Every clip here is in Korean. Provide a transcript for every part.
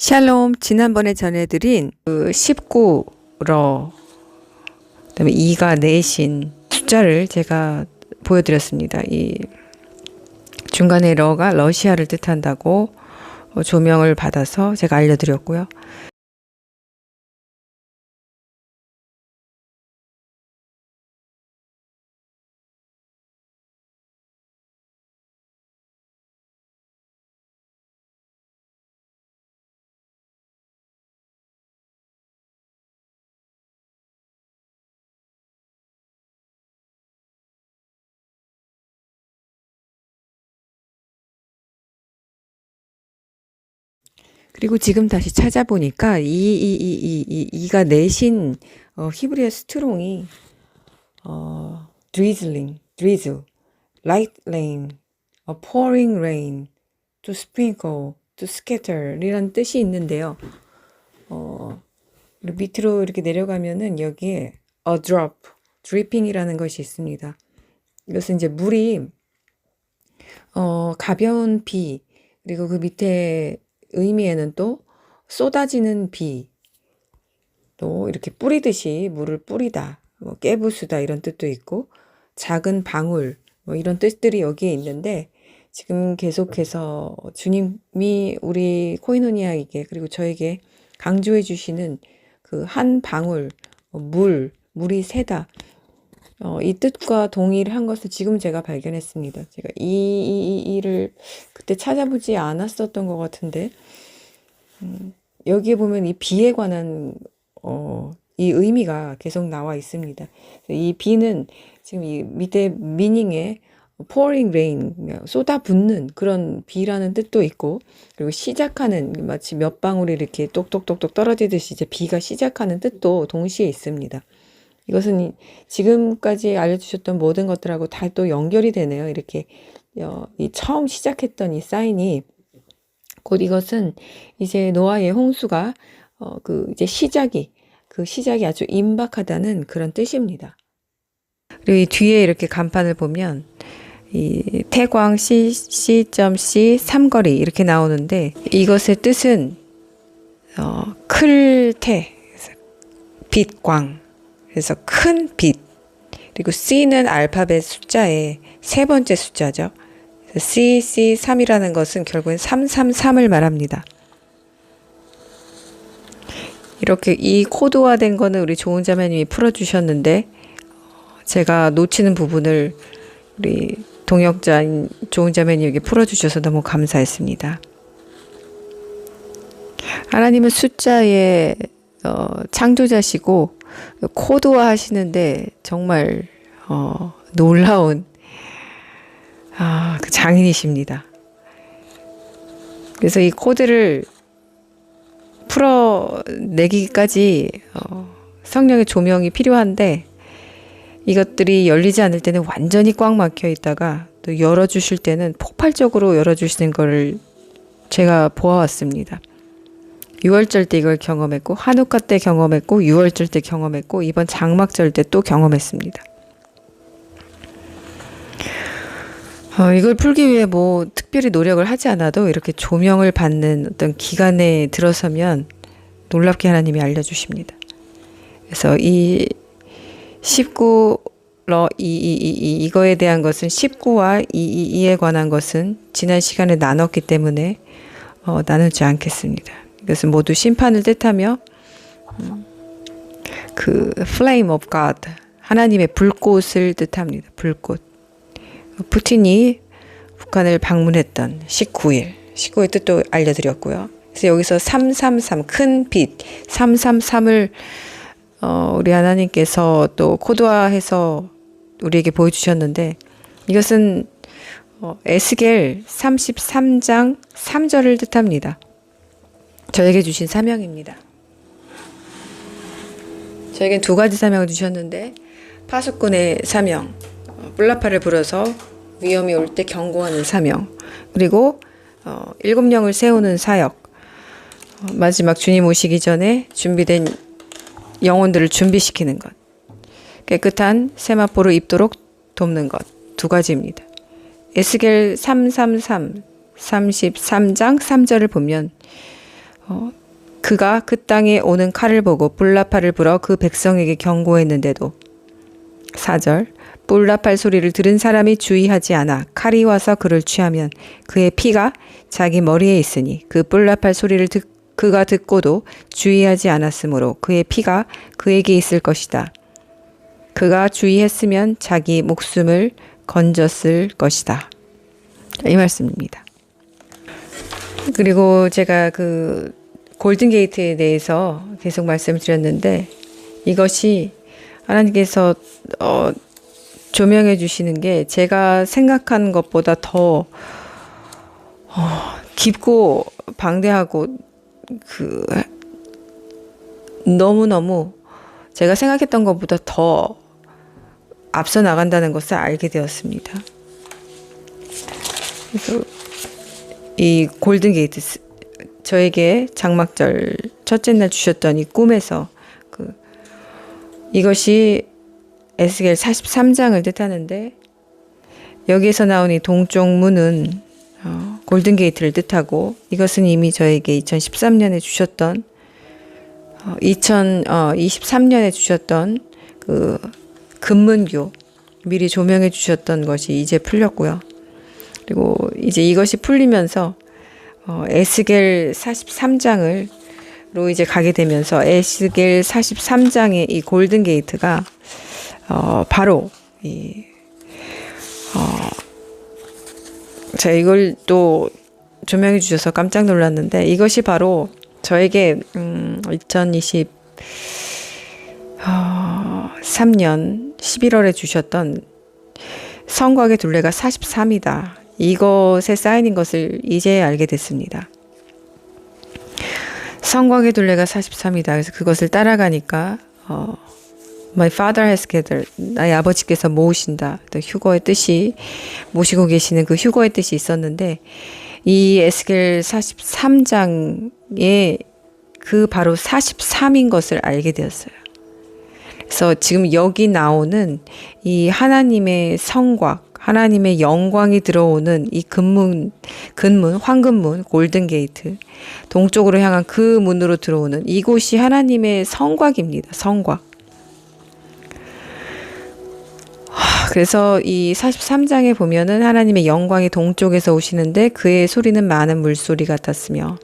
샬롬. 지난번에 전해드린 그 19러 그다음에 2가 내신 숫자를 제가 보여드렸습니다. 이 중간에 러가 러시아를 뜻한다고 조명을 받아서 제가 알려드렸고요. 그리고 지금 다시 찾아보니까 이가 내신 히브리어 스트롱이 drizzle, light rain, pouring rain, to sprinkle, to scatter 이런 뜻이 있는데요. 밑으로 이렇게 내려가면은 여기에 a drop, dripping이라는 것이 있습니다. 이것은 이제 물이 가벼운 비, 그리고 그 밑에 의미에는 또 쏟아지는 비, 또 이렇게 뿌리듯이 물을 뿌리다, 깨부수다 이런 뜻도 있고, 작은 방울 이런 뜻들이 여기에 있는데, 지금 계속해서 주님이 우리 코이노니아에게 그리고 저에게 강조해 주시는 그 한 방울 물이 새다, 이 뜻과 동일한 것을 지금 제가 발견했습니다. 제가 이를 그때 찾아보지 않았었던 것 같은데, 여기에 보면 이 비에 관한 이 의미가 계속 나와 있습니다. 이 비는 지금 이 밑에 미닝에 pouring rain, 쏟아붓는 그런 비라는 뜻도 있고, 그리고 시작하는, 마치 몇 방울이 이렇게 똑똑똑똑 떨어지듯이 이제 비가 시작하는 뜻도 동시에 있습니다. 이것은 지금까지 알려주셨던 모든 것들하고 다 또 연결이 되네요. 이렇게 이 처음 시작했던 이 사인이 곧 이것은 이제 노아의 홍수가 이제 그 시작이 아주 임박하다는 그런 뜻입니다. 그리고 이 뒤에 이렇게 간판을 보면 이 태광 C.C. 삼거리 이렇게 나오는데, 이것의 뜻은 클태, 빛광, 그래서 큰 빛, 그리고 C는 알파벳 숫자의 세 번째 숫자죠. CC3이라는 것은 결국엔 333을 말합니다. 이렇게 이 코드화된 거는 우리 좋은 자매님이 풀어주셨는데, 제가 놓치는 부분을 우리 동역자인 좋은 자매님에게 풀어주셔서 너무 감사했습니다. 하나님은 숫자의 창조자시고 코드화 하시는데 정말 놀라운 그 장인이십니다. 그래서 이 코드를 풀어내기까지 성령의 조명이 필요한데, 이것들이 열리지 않을 때는 완전히 꽉 막혀 있다가 또 열어주실 때는 폭발적으로 열어주시는 거를 제가 보아왔습니다. 6월절 때 이걸 경험했고, 한우카 때 경험했고, 6월절 때 경험했고, 이번 장막절 때 또 경험했습니다. 이걸 풀기 위해 뭐 특별히 노력을 하지 않아도 이렇게 조명을 받는 어떤 기간에 들어서면 놀랍게 하나님이 알려주십니다. 그래서 이 19러 이거에 대한 것은 19와 2에 관한 것은 지난 시간에 나눴기 때문에 나누지 않겠습니다. 이것은 모두 심판을 뜻하며 그 flame of God, 하나님의 불꽃을 뜻합니다. 불꽃. 푸틴이 북한을 방문했던 19의 뜻도 알려드렸고요. 그래서 여기서 333, 큰 빛, 333을 우리 하나님께서 또 코드화해서 우리에게 보여주셨는데, 이것은 에스겔 33장 3절을 뜻합니다. 저에게 주신 사명입니다. 저에겐 두 가지 사명을 주셨는데, 파수꾼의 사명, 뿔라파를 불어서 위험이 올 때 경고하는 사명, 그리고 7영을 세우는 사역, 마지막 주님 오시기 전에 준비된 영혼들을 준비시키는 것, 깨끗한 세마포로 입도록 돕는 것, 두 가지입니다. 에스겔 33장 3절을 보면 그가 그 땅에 오는 칼을 보고 뿔나팔을 불어 그 백성에게 경고했는데도 4절 뿔나팔 소리를 들은 사람이 주의하지 않아 칼이 와서 그를 취하면 그의 피가 자기 머리에 있으니 그 뿔나팔 소리를 그가 듣고도 주의하지 않았으므로 그의 피가 그에게 있을 것이다. 그가 주의했으면 자기 목숨을 건졌을 것이다. 이 말씀입니다. 그리고 제가 그 골든게이트에 대해서 계속 말씀을 드렸는데 이것이 하나님께서 조명해 주시는 게 제가 생각한 것보다 더 깊고 방대하고 그 너무너무 제가 생각했던 것보다 더 앞서 나간다는 것을 알게 되었습니다. 그래서 이 골든게이트 저에게 장막절 첫째 날 주셨던 이 꿈에서 이것이 에스겔 43장을 뜻하는데 여기에서 나온 이 동쪽 문은 골든게이트를 뜻하고 이것은 이미 저에게 2013년에 주셨던 2023년에 주셨던 그 금문교 미리 조명해 주셨던 것이 이제 풀렸고요. 그리고 이제 이것이 풀리면서 에스겔 43장으로 이제 가게 되면서 에스겔 43장의 이 골든게이트가 바로 제가 이걸 또 조명해 주셔서 깜짝 놀랐는데 이것이 바로 저에게 2023년 11월에 주셨던 성곽의 둘레가 43이다. 이것에 사인인 것을 이제 알게 됐습니다. 성곽의 둘레가 43이다. 그래서 그것을 따라가니까 My father has gathered. 나의 아버지께서 모으신다. 또 휴거의 뜻이 모시고 계시는 그 휴거의 뜻이 있었는데 이 에스겔 43장에 그 바로 43인 것을 알게 되었어요. 그래서 지금 여기 나오는 이 하나님의 성곽, 하나님의 영광이 들어오는 이 근문, 황금문, 골든게이트, 동쪽으로 향한 그 문으로 들어오는 이곳이 하나님의 성곽입니다. 성곽. 그래서 이 43장에 보면은 하나님의 영광이 동쪽에서 오시는데 그의 소리는 많은 물소리 같았으며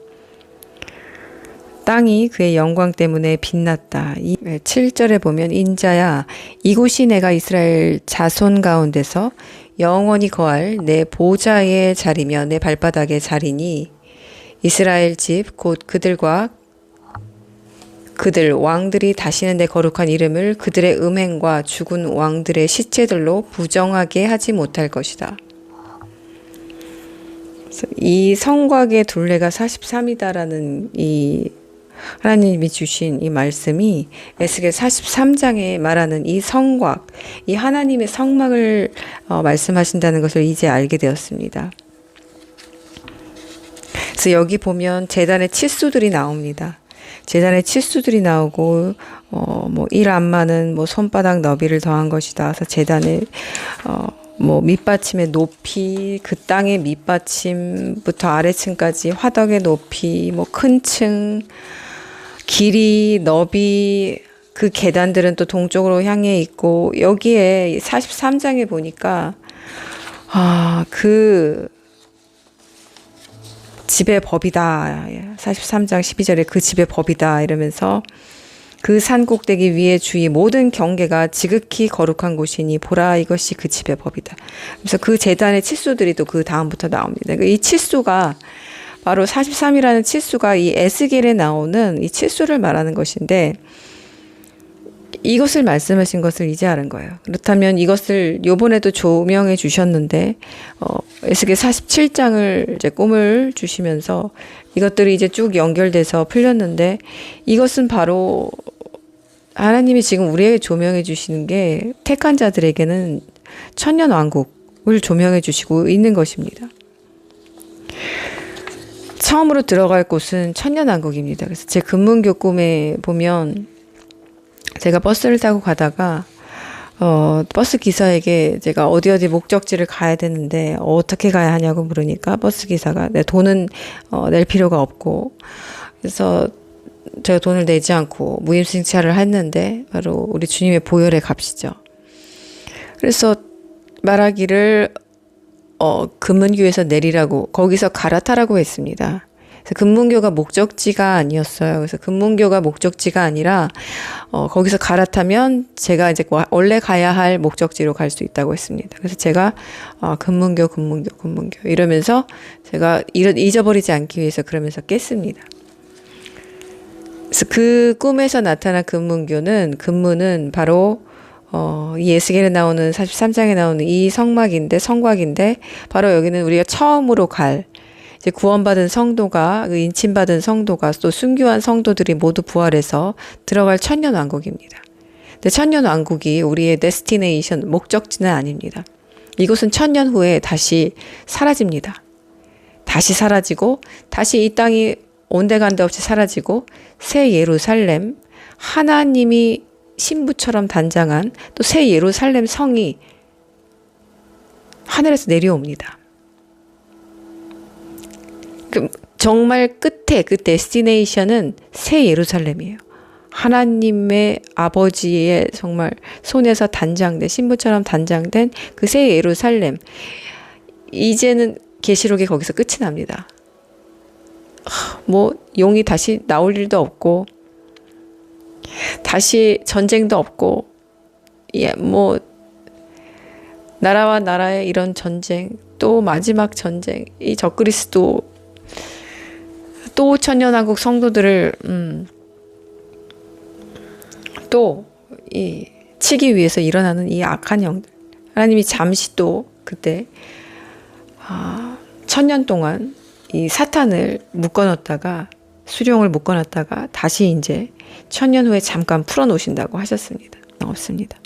땅이 그의 영광 때문에 빛났다. 7절에 보면 인자야 이곳이 내가 이스라엘 자손 가운데서 영원히 거할 내 보좌의 자리며 내 발바닥의 자리니 이스라엘 집 곧 그들과 그들 왕들이 다시는 내 거룩한 이름을 그들의 음행과 죽은 왕들의 시체들로 부정하게 하지 못할 것이다. 이 성곽의 둘레가 43이다라는 이 하나님이 주신 이 말씀이 에스겔 43장에 말하는 이 성곽, 이 하나님의 성막을 말씀하신다는 것을 이제 알게 되었습니다. 그래서 여기 보면 제단의 치수들이 나옵니다. 제단의 치수들이 나오고 뭐 1암만은 뭐 손바닥 너비를 더한 것이다. 그래서 제단의 뭐 밑받침의 높이, 그 땅의 밑받침부터 아래층까지 화덕의 높이, 뭐 큰 층, 길이, 너비, 그 계단들은 또 동쪽으로 향해 있고 여기에 43장에 보니까 그 집의 법이다. 43장 12절에 그 집의 법이다. 이러면서 그 산 꼭대기 위에 주위 모든 경계가 지극히 거룩한 곳이니 보라 이것이 그 집의 법이다. 그래서 그 제단의 치수들이 또 그 다음부터 나옵니다. 이 치수가 바로 43이라는 치수가 이 에스겔에 나오는 이 치수를 말하는 것인데 이것을 말씀하신 것을 이제 아는 거예요. 그렇다면 이것을 요번에도 조명해 주셨는데 에스겔 47장을 이제 꿈을 주시면서 이것들이 이제 쭉 연결돼서 풀렸는데 이것은 바로 하나님이 지금 우리에게 조명해 주시는 게 택한 자들에게는 천년 왕국을 조명해 주시고 있는 것입니다. 처음으로 들어갈 곳은 천년 왕국입니다. 그래서 제 금문교 꿈에 보면 제가 버스를 타고 가다가 버스 기사에게 제가 어디 목적지를 가야 되는데 어떻게 가야 하냐고 물으니까 버스 기사가 내 돈은 낼 필요가 없고 그래서 제가 돈을 내지 않고 무임승차를 했는데 바로 우리 주님의 보혈의 값이죠. 그래서 말하기를 금문교에서 내리라고 거기서 갈아타라고 했습니다. 그래서 금문교가 목적지가 아니었어요. 그래서 금문교가 목적지가 아니라 거기서 갈아타면 제가 이제 원래 가야 할 목적지로 갈 수 있다고 했습니다. 그래서 제가 금문교 이러면서 제가 잊어버리지 않기 위해서 그러면서 깼습니다. 그래서 그 꿈에서 나타난 금문은 바로 이 에스겔에 나오는 43장에 나오는 이 성곽인데 바로 여기는 우리가 처음으로 갈 이제 구원받은 성도가 인침받은 성도가 또 순교한 성도들이 모두 부활해서 들어갈 천년왕국입니다. 근데 천년왕국이 우리의 데스티네이션 목적지는 아닙니다. 이곳은 천년 후에 다시 사라집니다. 다시 사라지고 다시 이 땅이 온데간데 없이 사라지고 새 예루살렘 하나님이 신부처럼 단장한 또 새 예루살렘 성이 하늘에서 내려옵니다. 정말 끝에 그 데스티네이션은 새 예루살렘이에요. 하나님의 아버지의 정말 손에서 단장된 신부처럼 단장된 그 새 예루살렘. 이제는 계시록이 거기서 끝이 납니다. 뭐 용이 다시 나올 일도 없고 다시 전쟁도 없고 뭐 나라와 나라의 이런 전쟁 또 마지막 전쟁 이 적그리스도 또 천년왕국 성도들을 또 이 치기 위해서 일어나는 이 악한 영들 하나님이 잠시 또 그때 천년 동안 이 사탄을 묶어놨다가 수령을 묶어놨다가 다시 이제 천년 후에 잠깐 풀어놓으신다고 하셨습니다. 없습니다.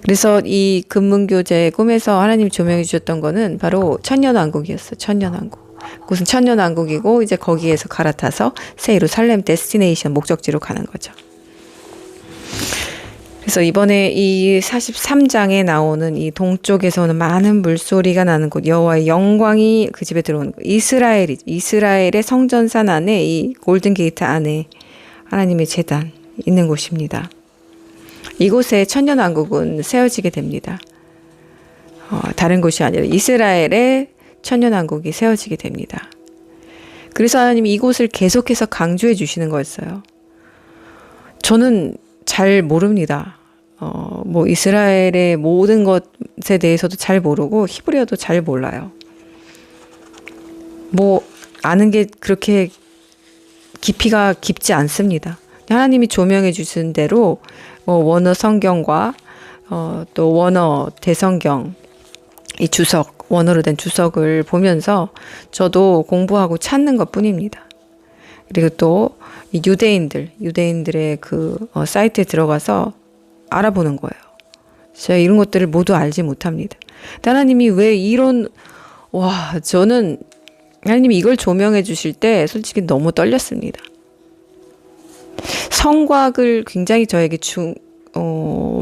그래서 이 금문교제 꿈에서 하나님이 조명해 주셨던 거는 바로 천년왕국이었어요. 천년왕국. 그것은 천년왕국이고 이제 거기에서 갈아타서 새 예루살렘 데스티네이션 목적지로 가는 거죠. 그래서 이번에 이 43장에 나오는 이 동쪽에서 오는 많은 물소리가 나는 곳 여호와의 영광이 그 집에 들어오는 곳 이스라엘의 성전산 안에 이 골든 게이트 안에 하나님의 제단 있는 곳입니다. 이곳에 천년왕국은 세워지게 됩니다. 다른 곳이 아니라 이스라엘의 천년왕국이 세워지게 됩니다. 그래서 하나님이 이곳을 계속해서 강조해 주시는 거였어요. 저는 잘 모릅니다. 뭐 이스라엘의 모든 것에 대해서도 잘 모르고 히브리어도 잘 몰라요. 뭐 아는 게 그렇게 깊이가 깊지 않습니다. 하나님이 조명해 주신 대로 원어 성경과 또 원어 대성경 이 주석 원어로 된 주석을 보면서 저도 공부하고 찾는 것뿐입니다. 그리고 또 유대인들의 그 사이트에 들어가서 알아보는 거예요. 제가 이런 것들을 모두 알지 못합니다. 하나님이 왜 저는 하나님이 이걸 조명해 주실 때 솔직히 너무 떨렸습니다. 성곽을 굉장히 저에게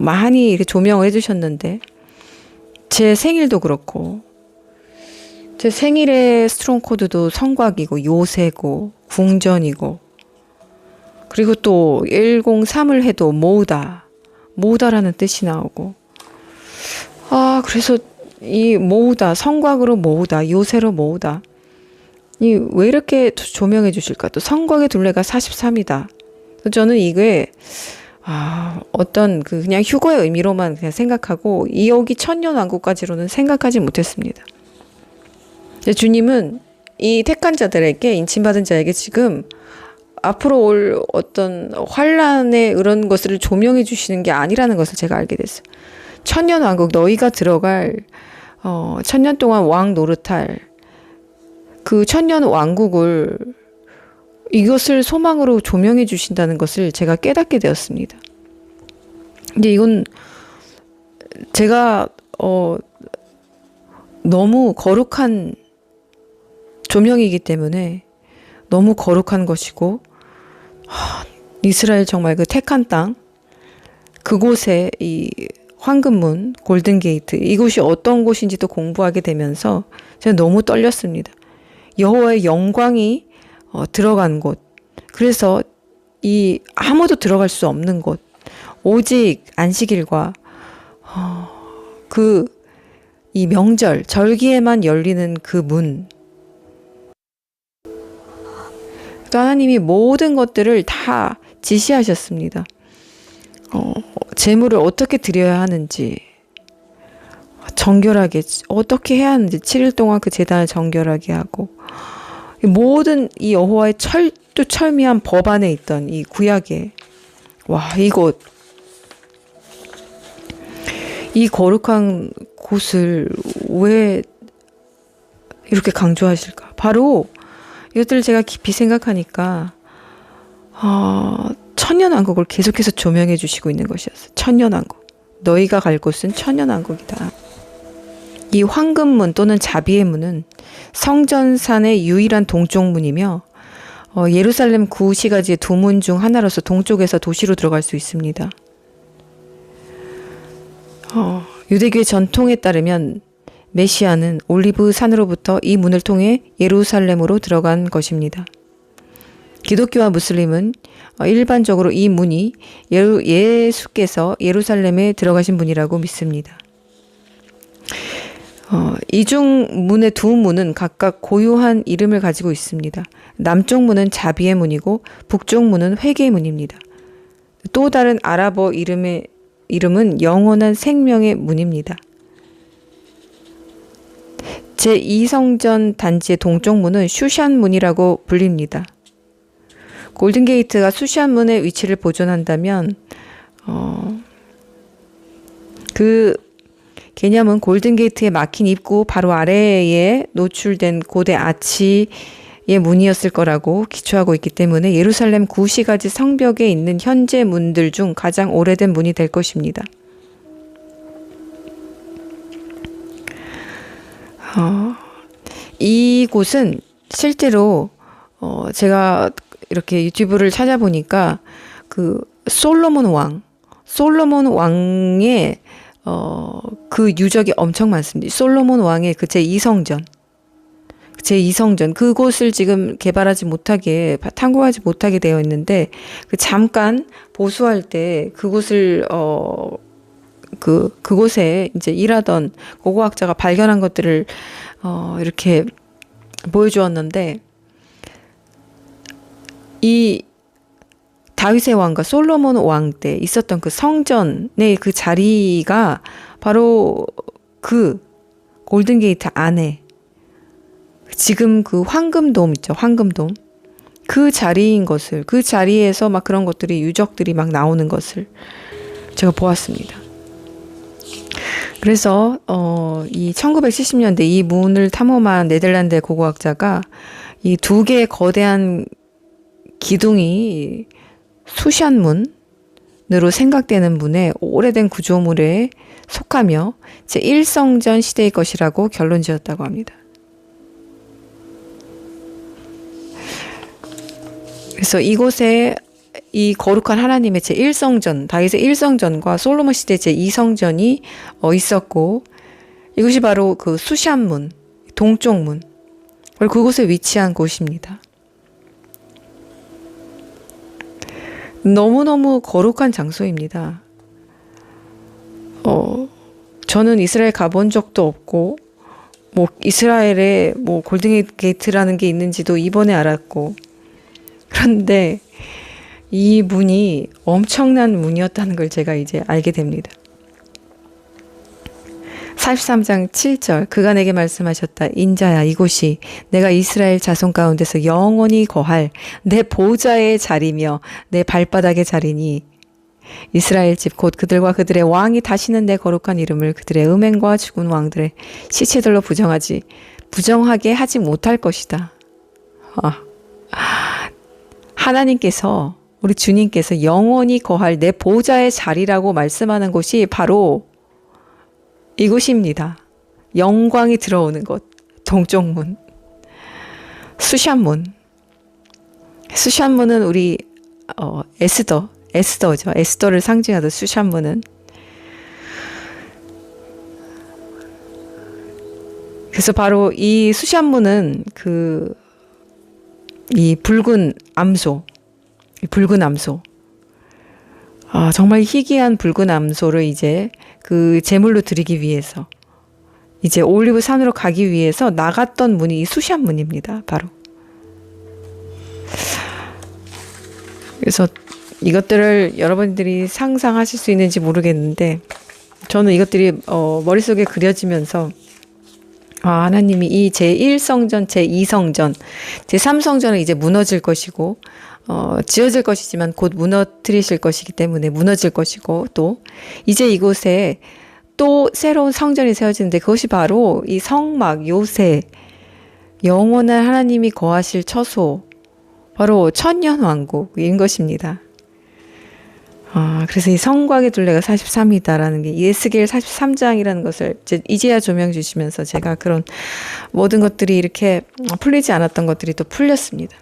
많이 이렇게 조명을 해주셨는데 제 생일도 그렇고 제 생일의 스트롱 코드도 성곽이고 요새고 궁전이고 그리고 또 103을 해도 모으다라는 뜻이 나오고 그래서 이 모으다 성곽으로 모으다 요새로 모으다 이 왜 이렇게 조명해 주실까? 또 성곽의 둘레가 43이다. 저는 이게 어떤 그냥 휴거의 의미로만 그냥 생각하고 여기 천년왕국까지로는 생각하지 못했습니다. 주님은 이 택한 자들에게 인침받은 자에게 지금 앞으로 올 어떤 환란의 이런 것을 조명해 주시는 게 아니라는 것을 제가 알게 됐어요. 천년왕국 너희가 들어갈 천년 동안 왕 노릇할 그 천년왕국을 이것을 소망으로 조명해 주신다는 것을 제가 깨닫게 되었습니다. 근데 이건 제가 너무 거룩한 조명이기 때문에 너무 거룩한 것이고 이스라엘 정말 그 택한 땅 그곳에 이 황금문 골든게이트 이곳이 어떤 곳인지도 공부하게 되면서 제가 너무 떨렸습니다. 여호와의 영광이 들어간 곳 그래서 이 아무도 들어갈 수 없는 곳, 오직 안식일과 그 이 명절, 절기에만 열리는 그 문. 또 하나님이 모든 것들을 다 지시하셨습니다. 제물을 어떻게 드려야 하는지, 정결하게 어떻게 해야 하는지, 7일 동안 그 제단을 정결하게 하고, 모든 이 여호와의 철두철미한 법 안에 있던 이 구약에, 와, 이곳, 이 거룩한 곳을 왜 이렇게 강조하실까? 바로 이것들을 제가 깊이 생각하니까 천년왕국을 계속해서 조명해 주시고 있는 것이었어요. 천년왕국. 너희가 갈 곳은 천년왕국이다. 이 황금문 또는 자비의 문은 성전산의 유일한 동쪽 문이며 예루살렘 구시가지의 두 문 중 하나로서 동쪽에서 도시로 들어갈 수 있습니다. 유대교의 전통에 따르면 메시아는 올리브 산으로부터 이 문을 통해 예루살렘으로 들어간 것입니다. 기독교와 무슬림은 일반적으로 이 문이 예수께서 예루살렘에 들어가신 문이라고 믿습니다. 이중 문의 두 문은 각각 고유한 이름을 가지고 있습니다. 남쪽 문은 자비의 문이고 북쪽 문은 회개의 문입니다. 또 다른 아랍어 이름은 영원한 생명의 문입니다. 제2성전 단지의 동쪽 문은 슈샨 문이라고 불립니다. 골든게이트가 슈샨 문의 위치를 보존한다면 그 개념은 골든게이트에 막힌 입구 바로 아래에 노출된 고대 아치의 문이었을 거라고 기초하고 있기 때문에 예루살렘 구시가지 성벽에 있는 현재 문들 중 가장 오래된 문이 될 것입니다. 이곳은 실제로 제가 이렇게 유튜브를 찾아보니까 그 솔로몬 왕의 그 유적이 엄청 많습니다. 솔로몬 왕의 그 제2성전 그곳을 지금 개발하지 못하게 탐구하지 못하게 되어 있는데 그 잠깐 보수할 때 그곳을 그곳에 이제 일하던 고고학자가 발견한 것들을 이렇게 보여주었는데 이 다윗의 왕과 솔로몬 왕 때 있었던 그 성전의 그 자리가 바로 그 골든게이트 안에 지금 그 황금돔 있죠. 황금돔. 그 자리인 것을, 그 자리에서 막 그런 것들이, 유적들이 막 나오는 것을 제가 보았습니다. 그래서 이 1970년대 이 문을 탐험한 네덜란드의 고고학자가 이 두 개의 거대한 기둥이 수샨문으로 생각되는 문의 오래된 구조물에 속하며 제1성전 시대의 것이라고 결론 지었다고 합니다. 그래서 이곳에 이 거룩한 하나님의 제1성전, 다윗의 1성전과 솔로몬 시대 제2성전이 있었고 이것이 바로 그 수샨문, 동쪽문, 그리고 그곳에 위치한 곳입니다. 너무너무 거룩한 장소입니다. 저는 이스라엘 가본 적도 없고 뭐 이스라엘에 뭐 골든게이트라는 게 있는지도 이번에 알았고 그런데 이 문이 엄청난 문이었다는 걸 제가 이제 알게 됩니다. 43장 7절 그가 내게 말씀하셨다. 인자야 이곳이 내가 이스라엘 자손 가운데서 영원히 거할 내 보좌의 자리며 내 발바닥의 자리니 이스라엘 집 곧 그들과 그들의 왕이 다시는 내 거룩한 이름을 그들의 음행과 죽은 왕들의 시체들로 부정하게 하지 못할 것이다. 하나님께서 우리 주님께서 영원히 거할 내 보좌의 자리라고 말씀하는 곳이 바로 이곳입니다. 영광이 들어오는 곳, 동쪽문, 수샨문. 수샨문은 우리 에스더죠. 에스더를 상징하던 수샨문은. 그래서 바로 이 수샨문은 이 붉은 암소, 붉은 암소. 정말 희귀한 붉은 암소를 이제 그 제물로 드리기 위해서 이제 올리브 산으로 가기 위해서 나갔던 문이 이 수샷 문입니다. 바로. 그래서 이것들을 여러분들이 상상하실 수 있는지 모르겠는데 저는 이것들이 머릿속에 그려지면서 하나님이 이 제1성전, 제2성전, 제3성전은 이제 무너질 것이고 지어질 것이지만 곧 무너뜨리실 것이기 때문에 무너질 것이고 또 이제 이곳에 또 새로운 성전이 세워지는데 그것이 바로 이 성막, 요새, 영원한 하나님이 거하실 처소, 바로 천년왕국인 것입니다. 그래서 이 성곽의 둘레가 43이다라는 게 예스겔 43장이라는 것을 이제야 조명 주시면서 제가 그런 모든 것들이 이렇게 풀리지 않았던 것들이 또 풀렸습니다.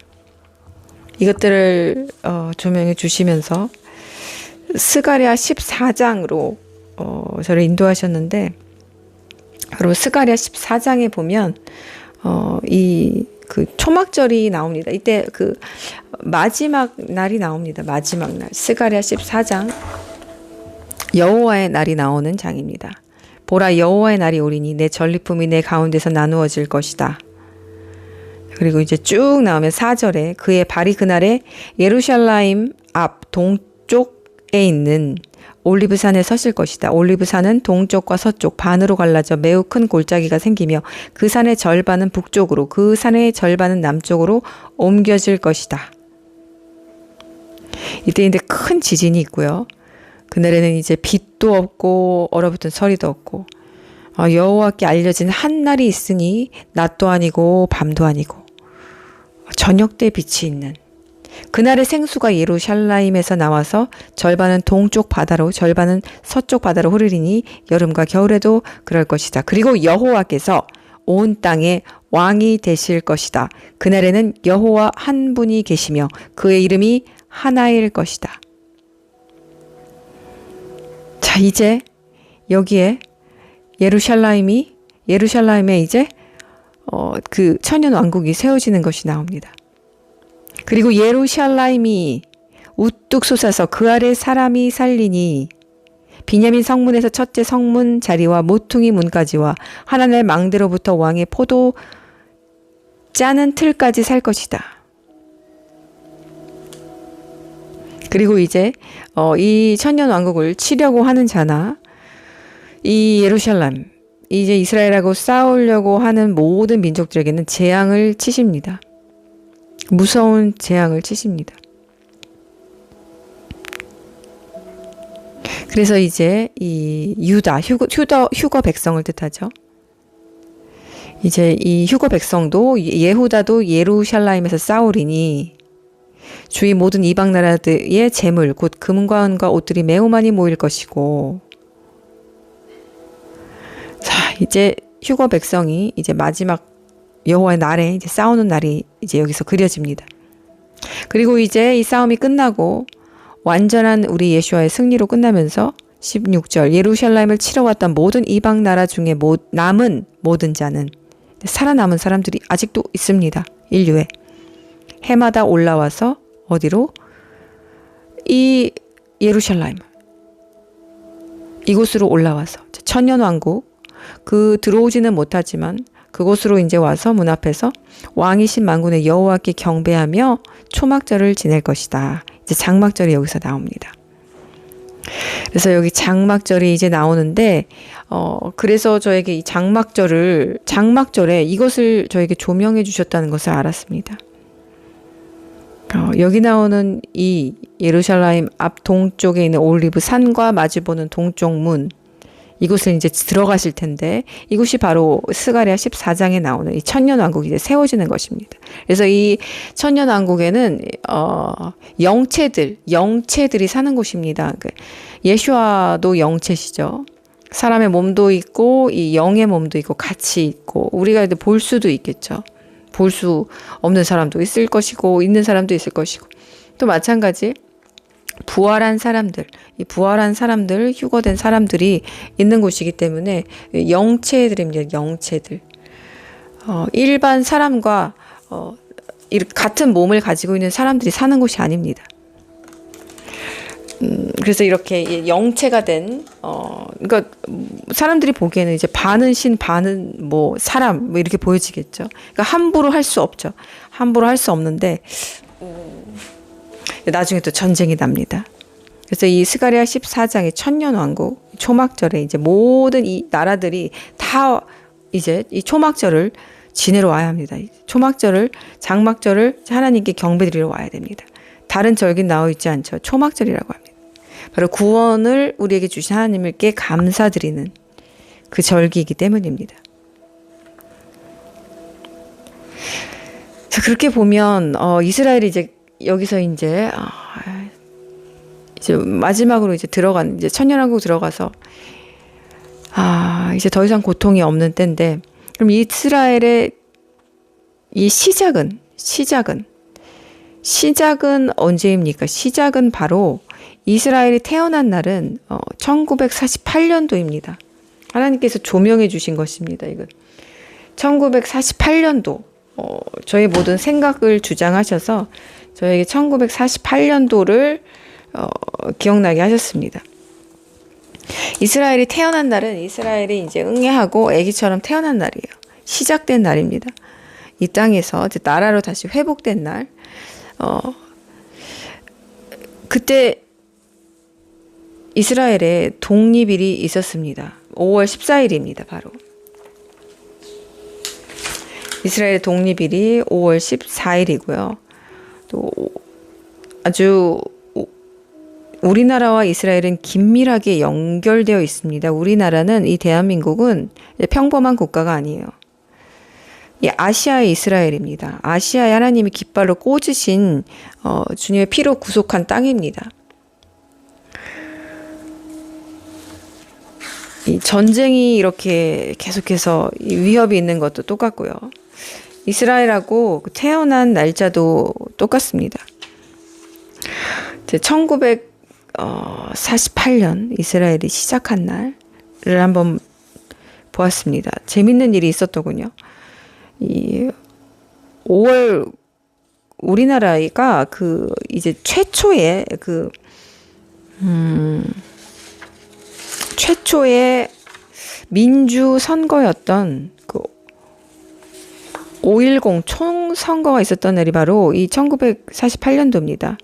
이것들을 조명해 주시면서 스가랴 14장으로 저를 인도하셨는데 바로 스가랴 14장에 보면 그 초막절이 나옵니다. 이때 그 마지막 날이 나옵니다. 마지막 날. 스가랴 14장 여호와의 날이 나오는 장입니다. 보라 여호와의 날이 오리니 내 전리품이 내 가운데서 나누어질 것이다. 그리고 이제 쭉 나오면 4절에 그의 발이 그날에 예루살렘 앞 동쪽에 있는 올리브산에 서실 것이다. 올리브산은 동쪽과 서쪽 반으로 갈라져 매우 큰 골짜기가 생기며 그 산의 절반은 북쪽으로 그 산의 절반은 남쪽으로 옮겨질 것이다. 이때 이제 큰 지진이 있고요. 그날에는 이제 빛도 없고 얼어붙은 서리도 없고 여호와께 알려진 한 날이 있으니 낮도 아니고 밤도 아니고 저녁 때 빛이 있는 그날의 생수가 예루살렘에서 나와서 절반은 동쪽 바다로 절반은 서쪽 바다로 흐르리니 여름과 겨울에도 그럴 것이다. 그리고 여호와께서 온 땅에 왕이 되실 것이다. 그날에는 여호와 한 분이 계시며 그의 이름이 하나일 것이다. 자, 이제 여기에 예루살렘에 이제 그 천년 왕국이 세워지는 것이 나옵니다. 그리고 예루살렘이 우뚝 솟아서 그 아래 사람이 살리니 비냐민 성문에서 첫째 성문 자리와 모퉁이 문까지와 하나님의 망대로부터 왕의 포도 짜는 틀까지 살 것이다. 그리고 이제 이 천년 왕국을 치려고 하는 자나 이 예루살렘 이제 이스라엘하고 싸우려고 하는 모든 민족들에게는 재앙을 치십니다. 무서운 재앙을 치십니다. 그래서 이제 이 휴거 백성을 뜻하죠. 이제 이 휴거 백성도 예후다도 예루살렘에서 싸우리니 주위 모든 이방 나라들의 재물 곧 금과 은과 옷들이 매우 많이 모일 것이고 자 이제 휴거 백성이 이제 마지막 여호와의 날에 이제 싸우는 날이 이제 여기서 그려집니다. 그리고 이제 이 싸움이 끝나고 완전한 우리 예수와의 승리로 끝나면서 16절 예루살렘을 치러 왔던 모든 이방 나라 중에 남은 모든 자는 살아남은 사람들이 아직도 있습니다. 인류에 해마다 올라와서 어디로? 이 예루살렘 이곳으로 올라와서 천년왕국 들어오지는 못하지만 그곳으로 이제 와서 문 앞에서 왕이신 만군의 여호와께 경배하며 초막절을 지낼 것이다. 이제 장막절이 여기서 나옵니다. 그래서 여기 장막절이 이제 나오는데 그래서 저에게 이 장막절에 이것을 저에게 조명해 주셨다는 것을 알았습니다. 여기 나오는 이 예루살렘 앞 동쪽에 있는 올리브 산과 마주보는 동쪽 문 이곳을 이제 들어가실 텐데 이곳이 바로 스가랴 14장에 나오는 이 천년왕국이 이제 세워지는 것입니다. 그래서 이 천년왕국에는 영체들이 사는 곳입니다. 예수와도 영체시죠. 사람의 몸도 있고 이 영의 몸도 있고 같이 있고 우리가 볼 수도 있겠죠. 볼 수 없는 사람도 있을 것이고 있는 사람도 있을 것이고 또 마찬가지 부활한 사람들, 휴거된 사람들이 있는 곳이기 때문에 영체들입니다. 영체들. 일반 사람과 같은 몸을 가지고 있는 사람들이 사는 곳이 아닙니다. 그래서 이렇게 영체가 된, 그러니까 사람들이 보기에는 이제 반은 신, 반은 뭐 사람, 뭐 이렇게 보여지겠죠. 그러니까 함부로 할 수 없죠. 함부로 할 수 없는데, 나중에 또 전쟁이 납니다. 그래서 이 스가랴 14장의 천년왕국, 초막절에 이제 모든 이 나라들이 다 이제 이 초막절을 지내러 와야 합니다. 초막절을, 장막절을 하나님께 경배드리러 와야 됩니다. 다른 절기 나와 있지 않죠. 초막절이라고 합니다. 바로 구원을 우리에게 주신 하나님께 감사드리는 그 절기이기 때문입니다. 자, 그렇게 보면 이스라엘이 이제 여기서 이제 마지막으로 이제 들어간 이제 천년왕국 들어가서 이제 더 이상 고통이 없는 때인데, 그럼 이스라엘의 이 시작은 언제입니까? 시작은 바로 이스라엘이 태어난 날은 1948년도입니다. 하나님께서 조명해 주신 것입니다. 이건 1948년도 저의 모든 생각을 주장하셔서 저에게 1948년도를 기억나게 하셨습니다. 이스라엘이 태어난 날은 이스라엘이 이제 응애하고 아기처럼 태어난 날이에요. 시작된 날입니다. 이 땅에서 이제 나라로 다시 회복된 날. 그때 이스라엘에 독립일이 있었습니다. 5월 14일입니다. 바로. 이스라엘의 독립일이 5월 14일이고요. 또 아주 우리나라와 이스라엘은 긴밀하게 연결되어 있습니다. 우리나라는, 이 대한민국은 평범한 국가가 아니에요. 이 아시아의 이스라엘입니다. 아시아에 하나님이 깃발로 꽂으신 주님의 피로 구속한 땅입니다. 이 전쟁이 이렇게 계속해서 위협이 있는 것도 똑같고요. 이스라엘하고 태어난 날짜도 똑같습니다. 1948년 이스라엘이 시작한 날을 한번 보았습니다. 재밌는 일이 있었더군요. 이 5월 우리나라가 이제 최초의 최초의 민주 선거였던 5.10 총선거가 있었던 날이 바로 이 1948년도입니다.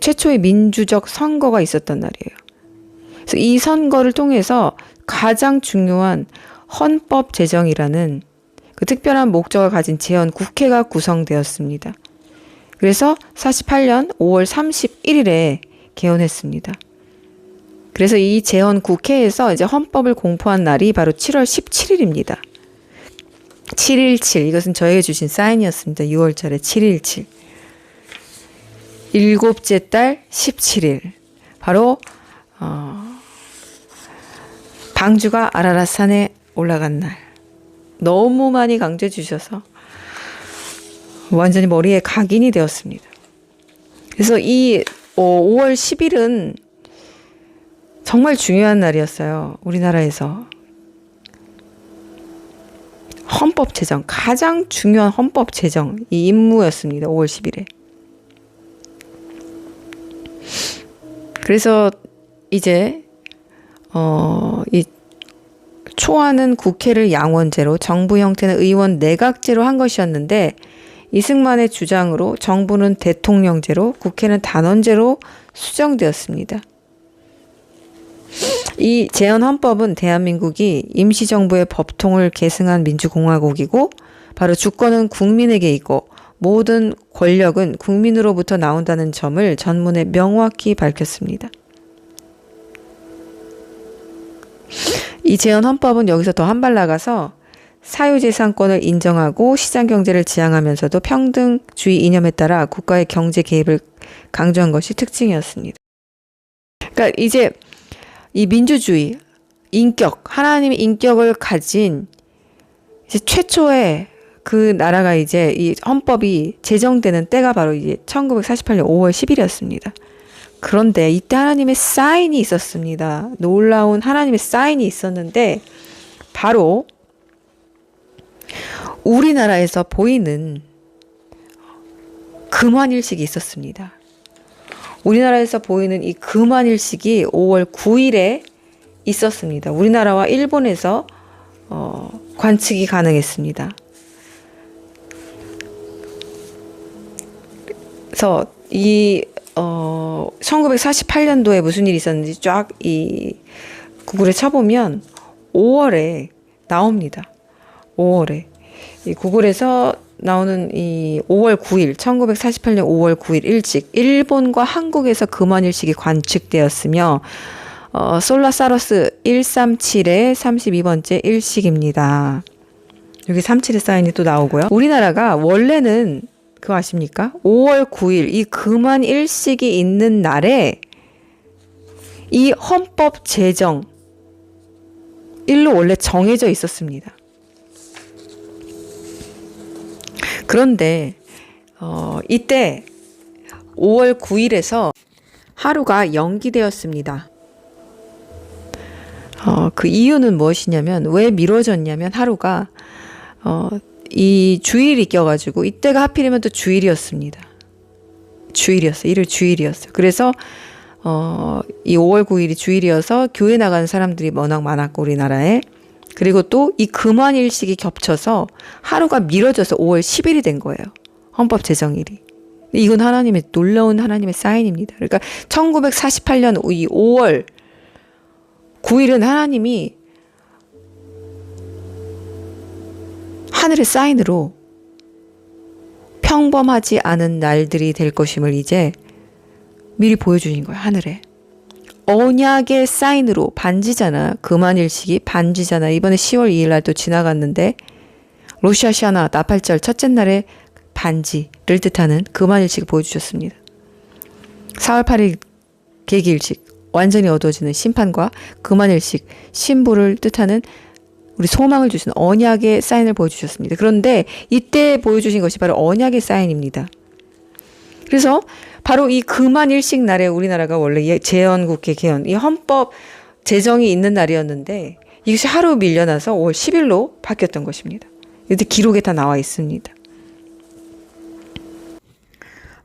최초의 민주적 선거가 있었던 날이에요. 그래서 이 선거를 통해서 가장 중요한 헌법 제정이라는 그 특별한 목적을 가진 재헌 국회가 구성되었습니다. 그래서 48년 5월 31일에 개헌했습니다. 그래서 이 재헌 국회에서 이제 헌법을 공포한 날이 바로 7월 17일입니다. 7.17, 이것은 저에게 주신 사인이었습니다. 6월절에 7.17. 일곱째 달 17일. 바로 방주가 아라랏 산에 올라간 날. 너무 많이 강조해 주셔서 완전히 머리에 각인이 되었습니다. 그래서 이 5월 10일은 정말 중요한 날이었어요. 우리나라에서. 헌법 제정, 가장 중요한 헌법 제정 이 임무였습니다. 5월 10일에. 그래서 이제 이 초안은 국회를 양원제로, 정부 형태는 의원 내각제로 한 것이었는데, 이승만의 주장으로 정부는 대통령제로, 국회는 단원제로 수정되었습니다. 이 재헌 헌법은 대한민국이 임시정부의 법통을 계승한 민주공화국이고, 바로 주권은 국민에게 있고 모든 권력은 국민으로부터 나온다는 점을 전문에 명확히 밝혔습니다. 이 재헌 헌법은 여기서 더 한 발 나가서 사유재산권을 인정하고 시장경제를 지향하면서도 평등주의 이념에 따라 국가의 경제 개입을 강조한 것이 특징이었습니다. 그러니까 이제 이 민주주의, 인격, 하나님의 인격을 가진 이제 최초의 그 나라가 이제 이 헌법이 제정되는 때가 바로 이제 1948년 5월 10일이었습니다. 그런데 이때 하나님의 사인이 있었습니다. 놀라운 하나님의 사인이 있었는데, 바로 우리나라에서 보이는 금환일식이 있었습니다. 우리나라에서 보이는 이 금환일식이 5월 9일에 있었습니다. 우리나라와 일본에서 관측이 가능했습니다. 그래서 이 1948년도에 무슨 일이 있었는지 쫙 이 구글에 쳐보면 5월에 나옵니다. 5월에 이 구글에서 나오는 이 5월 9일 1948년 5월 9일 일식 일본과 한국에서 금환일식이 관측되었으며 솔라사러스 137의 32번째 일식입니다. 여기 37의 사인이 또 나오고요. 우리나라가 원래는 그거 아십니까? 5월 9일 이 금환 일식이 있는 날에 이 헌법 제정 일로 원래 정해져 있었습니다. 그런데 이때 5월 9일에서 하루가 연기되었습니다. 그 이유는 무엇이냐면 왜 미뤄졌냐면 하루가 이 주일이 껴가지고 이때가 하필이면 또 주일이었습니다. 주일이었어요. 일요일 주일이었어요. 그래서 이 5월 9일이 주일이어서 교회 나가는 사람들이 워낙 많았고 우리나라에 그리고 또 이 금환일식이 겹쳐서 하루가 미뤄져서 5월 10일이 된 거예요. 헌법 제정일이. 이건 하나님의 놀라운 하나님의 사인입니다. 그러니까 1948년 이 5월 9일은 하나님이 하늘의 사인으로 평범하지 않은 날들이 될 것임을 이제 미리 보여주신 거예요. 하늘에. 언약의 사인으로 반지잖아. 금환일식이 반지잖아. 이번에 10월 2일 날 또 지나갔는데 로샤샤나 나팔절 첫째 날에 반지를 뜻하는 금환일식을 보여주셨습니다. 4월 8일 계기일식 완전히 어두워지는 심판과 금환일식 신부를 뜻하는 우리 소망을 주시는 언약의 사인을 보여주셨습니다. 그런데 이때 보여주신 것이 바로 언약의 사인입니다. 그래서 바로 이 금환일식 날에 우리나라가 원래 재헌국회 개헌, 이 헌법 제정이 있는 날이었는데 이것이 하루 밀려나서 5월 10일로 바뀌었던 것입니다. 이때 기록에 다 나와 있습니다.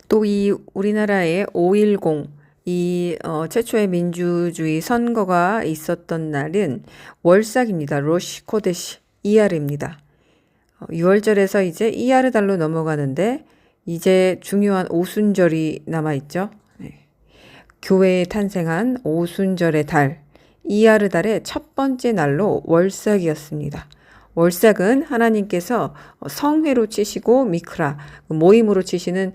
또 이 우리나라의 5.10 이 최초의 민주주의 선거가 있었던 날은 월삭입니다. 로시 코데시 이야르입니다. 6월절에서 이제 이야르달로 넘어가는데 이제 중요한 오순절이 남아있죠. 네. 교회에 탄생한 오순절의 달 이야르달의 첫 번째 날로 월삭이었습니다. 월삭은 하나님께서 성회로 치시고 미크라 모임으로 치시는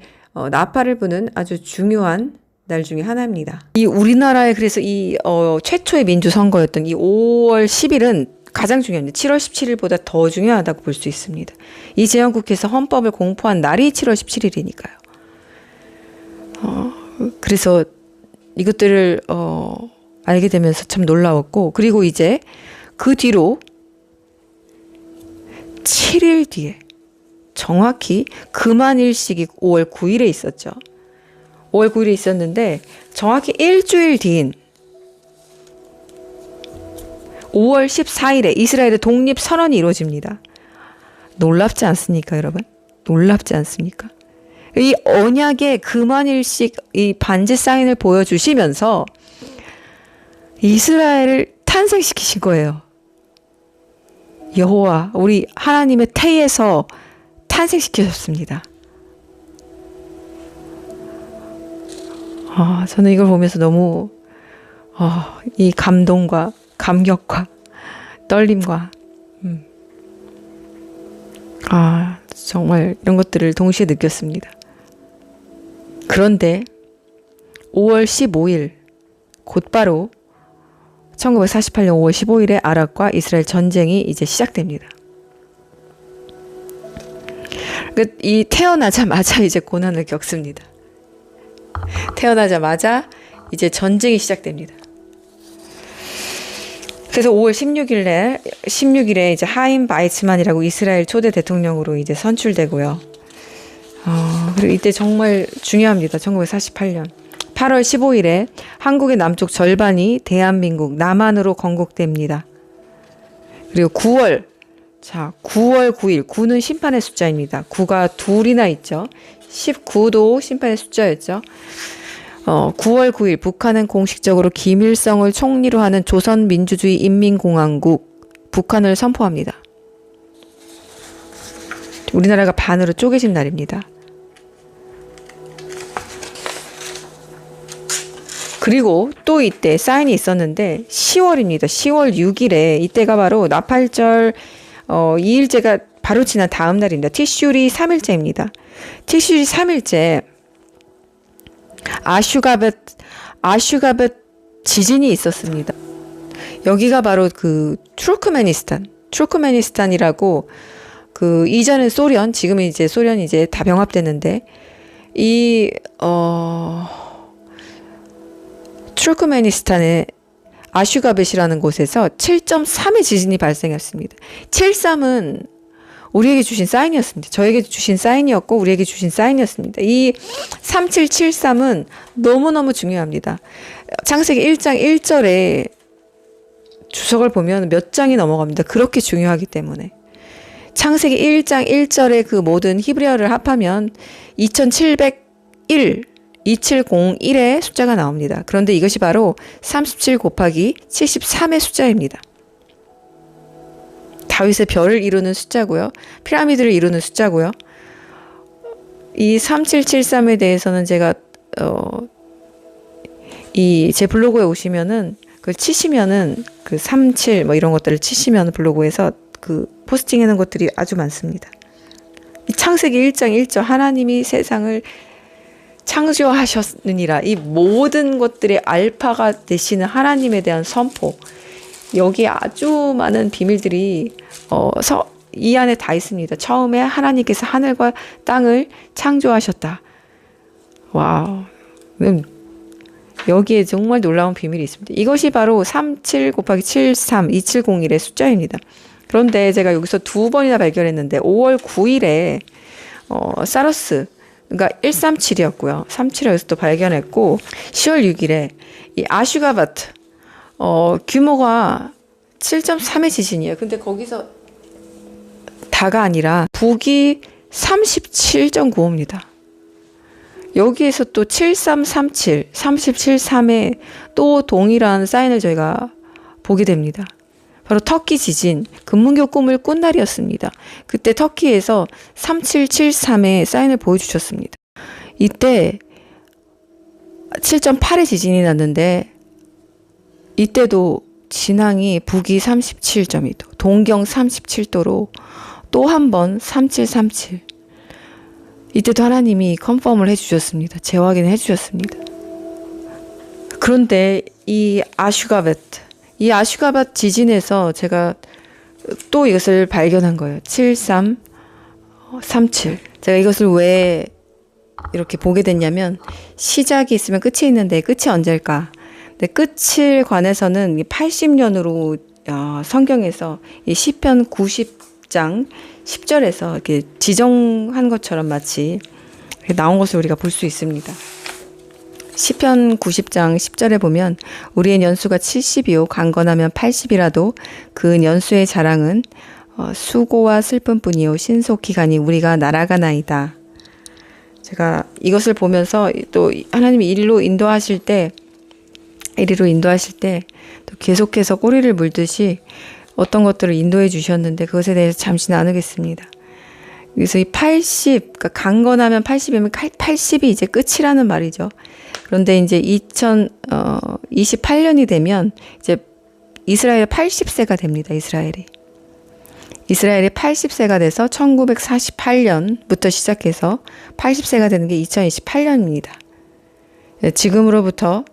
나팔을 부는 아주 중요한 날 중에 하나입니다. 이 우리나라의 그래서 이 최초의 민주선거였던 이 5월 10일은 가장 중요합니다. 7월 17일보다 더 중요하다고 볼 수 있습니다. 이 재헌국회에서 헌법을 공포한 날이 7월 17일이니까요. 그래서 이것들을 알게 되면서 참 놀라웠고 그리고 이제 그 뒤로 7일 뒤에 정확히 금환일식이 5월 9일에 있었죠. 5월 9일에 있었는데 정확히 일주일 뒤인 5월 14일에 이스라엘의 독립선언이 이루어집니다. 놀랍지 않습니까, 여러분? 놀랍지 않습니까? 이 언약의 금환일식 이 반지 사인을 보여주시면서 이스라엘을 탄생시키신 거예요. 여호와 우리 하나님의 태에서 탄생시키셨습니다. 저는 이걸 보면서 너무 이 감동과 감격과 떨림과 정말 이런 것들을 동시에 느꼈습니다. 그런데 5월 15일 곧바로 1948년 5월 15일에 아랍과 이스라엘 전쟁이 이제 시작됩니다. 이 태어나자마자 이제 고난을 겪습니다. 태어나자마자 이제 전쟁이 시작됩니다. 그래서 5월 16일에 이제 하임 바이츠만이라고 이스라엘 초대 대통령으로 이제 선출되고요. 그리고 이때 정말 중요합니다. 1948년 8월 15일에 한국의 남쪽 절반이 대한민국 남한으로 건국됩니다. 그리고 9월 9일 9는 심판의 숫자입니다. 9가 둘이나 있죠. 19도 심판의 숫자였죠. 9월 9일 북한은 공식적으로 김일성을 총리로 하는 조선민주주의 인민공화국 북한을 선포합니다. 우리나라가 반으로 쪼개진 날입니다. 그리고 또 이때 사인이 있었는데 10월입니다. 10월 6일에 이때가 바로 나팔절 2일째가 바로 지난 다음 날입니다. 티슈리 3일째입니다. 티슈리 3일째 아슈가벳 지진이 있었습니다. 여기가 바로 그 투르크메니스탄이라고 그 이전은 소련, 지금은 이제 소련이 이제 다 병합됐는데 이 투르크메니스탄의 아슈가벳이라는 곳에서 7.3의 지진이 발생했습니다. 7.3은 우리에게 주신 사인이었습니다. 저에게 주신 사인이었고 우리에게 주신 사인이었습니다. 이 3773은 너무너무 중요합니다. 창세기 1장 1절에 주석을 보면 몇 장이 넘어갑니다. 그렇게 중요하기 때문에. 창세기 1장 1절에 그 모든 히브리어를 합하면 2701의 숫자가 나옵니다. 그런데 이것이 바로 37 곱하기 73의 숫자입니다. 다윗의 별을 이루는 숫자고요. 피라미드를 이루는 숫자고요. 이 3773에 대해서는 제가 제 블로그에 오시면은 그걸 치시면은 그 37 뭐 이런 것들을 치시면 블로그에서 그 포스팅해 놓은 것들이 아주 많습니다. 이 창세기 1장 1절 하나님이 세상을 창조하셨느니라. 이 모든 것들의 알파가 되시는 하나님에 대한 선포. 여기에 아주 많은 비밀들이 이 안에 다 있습니다. 처음에 하나님께서 하늘과 땅을 창조하셨다. 와우. 여기에 정말 놀라운 비밀이 있습니다. 이것이 바로 37 곱하기 73, 2701의 숫자입니다. 그런데 제가 여기서 두 번이나 발견했는데 5월 9일에 사러스 그러니까 137이었고요. 37을 여기서 또 발견했고 10월 6일에 이 아슈가바트 규모가 7.3의 지진이에요. 근데 거기서 다가 아니라 북이 37.95입니다. 여기에서 또 7337, 37.3에 또 동일한 사인을 저희가 보게 됩니다. 바로 터키 지진, 금문교 꿈을 꾼 날이었습니다. 그때 터키에서 3773의 사인을 보여주셨습니다. 이때 7.8의 지진이 났는데 이때도 진앙이 북위 37.2도, 동경 37도로 또 한 번 3737. 이때도 하나님이 컨펌을 해주셨습니다. 재확인을 해주셨습니다. 그런데 이 아슈가벳 지진에서 제가 또 이것을 발견한 거예요. 7337. 제가 이것을 왜 이렇게 보게 됐냐면 시작이 있으면 끝이 있는데 끝이 언제일까? 근데 끝을 관해서는 80년으로 성경에서 이 시편 90장 10절에서 이렇게 지정한 것처럼 마치 나온 것을 우리가 볼 수 있습니다. 시편 90장 10절에 보면 우리의 연수가 70이요 강건하면 80이라도 그 연수의 자랑은 수고와 슬픔뿐이요 신속히 가니 우리가 날아가나이다. 제가 이것을 보면서 또 하나님이 이리로 인도하실 때 또 계속해서 꼬리를 물듯이 어떤 것들을 인도해 주셨는데 그것에 대해서 잠시 나누겠습니다. 그래서 이 80, 그러니까 강건하면 80이면 80이 이제 끝이라는 말이죠. 그런데 이제 2028년이 되면 이제 이스라엘 80세가 됩니다. 이스라엘이 80세가 돼서 1948년부터 시작해서 80세가 되는 게 2028년입니다. 지금으로부터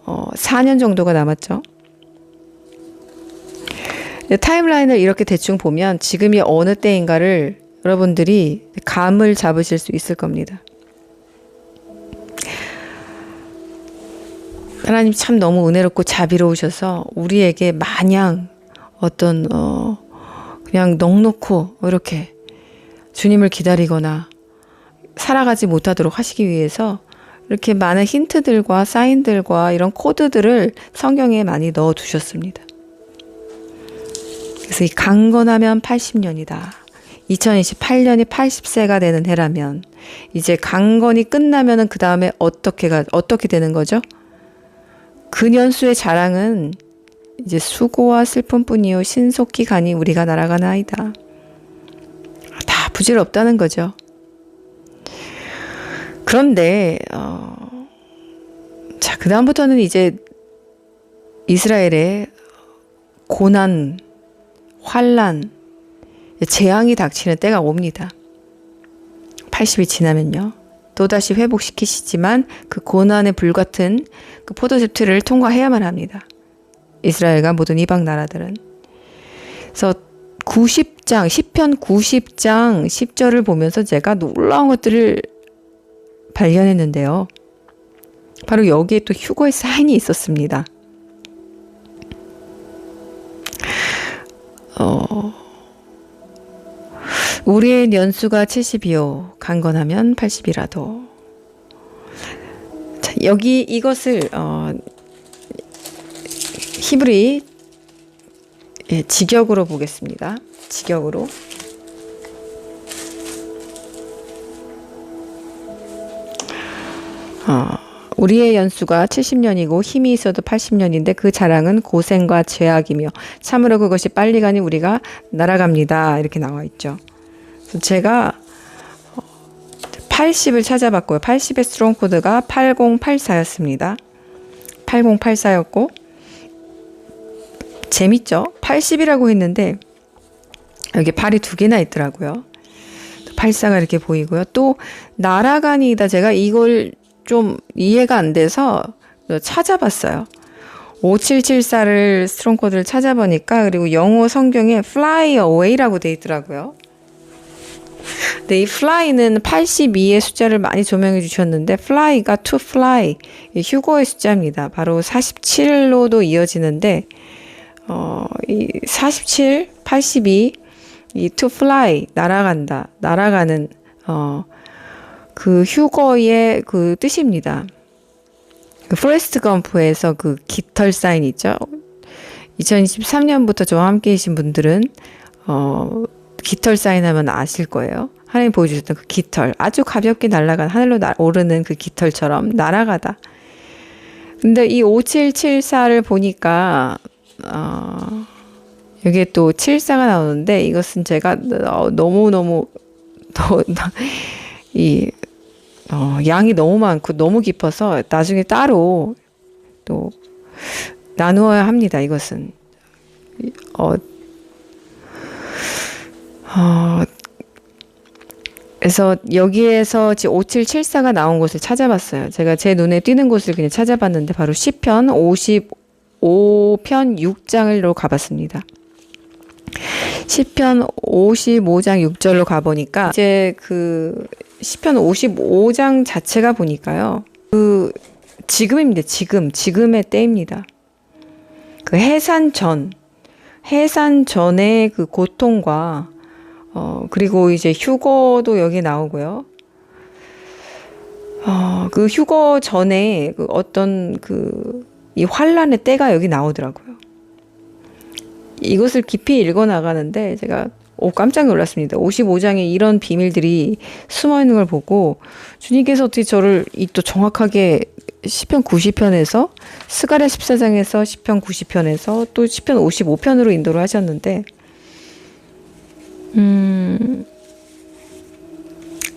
4년 정도가 남았죠. 타임라인을 이렇게 대충 보면 지금이 어느 때인가를 여러분들이 감을 잡으실 수 있을 겁니다. 하나님 참 너무 은혜롭고 자비로우셔서 우리에게 마냥 어떤 그냥 넉놓고 이렇게 주님을 기다리거나 살아가지 못하도록 하시기 위해서 이렇게 많은 힌트들과 사인들과 이런 코드들을 성경에 많이 넣어 두셨습니다. 그래서 이 강건하면 80년이다. 2028년이 80세가 되는 해라면 이제 강건이 끝나면은 그 다음에 어떻게 되는 거죠? 그 년수의 자랑은 이제 수고와 슬픔뿐이요 신속히 가니 우리가 날아가나이다. 다 부질없다는 거죠. 그런데 자, 그 다음부터는 이제 이스라엘의 고난, 환란, 재앙이 닥치는 때가 옵니다. 80이 지나면요. 또다시 회복시키시지만 그 고난의 불같은 그 포도즙 틀을 통과해야만 합니다. 이스라엘과 모든 이방 나라들은. 그래서 90장, 시편 90장 10절을 보면서 제가 놀라운 것들을 발견했는데요. 바로 여기에 또 휴거의 사인이 있었습니다. 우리의 연수가 70이요 강건하면 80이라도. 자, 여기 이것을 히브리 직역으로 보겠습니다. 직역으로. 우리의 연수가 70년이고 힘이 있어도 80년인데 그 자랑은 고생과 죄악이며 참으로 그것이 빨리 가니 우리가 날아갑니다. 이렇게 나와 있죠. 그래서 제가 80을 찾아봤고요. 80의 스트롱 코드가 8084였습니다. 8084였고 재밌죠? 80이라고 했는데 여기 8이 두 개나 있더라고요. 84가 이렇게 보이고요. 또 날아가니다 제가 이걸 좀 이해가 안 돼서 찾아봤어요. 5774를 스트롱 코드를 찾아보니까 그리고 영어 성경에 fly away라고 돼 있더라고요. 근데 이 fly는 82의 숫자를 많이 조명해 주셨는데 fly가 to fly, 휴거의 숫자입니다. 바로 47로도 이어지는데 이 47, 82, 이 to fly, 날아간다, 날아가는 그 휴거의 그 뜻입니다. 그 포레스트 검프에서 그 깃털 사인 있죠. 2023년부터 저와 함께 계신 분들은 깃털 사인 하면 아실 거예요. 하나님 보여주셨던 그 깃털, 아주 가볍게 날아간 하늘로 오르는 그 깃털처럼 날아가다. 근데 이 5774를 보니까 여기에 또 74가 나오는데 이것은 제가 너무너무 양이 너무 많고 너무 깊어서 나중에 따로 또 나누어야 합니다. 이것은 그래서 여기에서 지금 5774가 나온 곳을 찾아봤어요. 제가 제 눈에 띄는 곳을 그냥 찾아봤는데 바로 시편 55편 6장으로 가봤습니다. 시편 55장 6절로 가보니까 이제 그 시편 55장 자체가 보니까요. 그 지금입니다. 지금의 때입니다. 그 해산 전의 그 고통과 그리고 이제 휴거도 여기 나오고요. 그 휴거 전에 그 어떤 이 환란의 때가 여기 나오더라고요. 이것을 깊이 읽어 나가는데 제가 깜짝 놀랐습니다. 55장에 이런 비밀들이 숨어 있는 걸 보고 주님께서 어떻게 저를 또 정확하게 시편 90편에서 스가랴 14장에서 시편 90편에서 또 시편 55편으로 인도를 하셨는데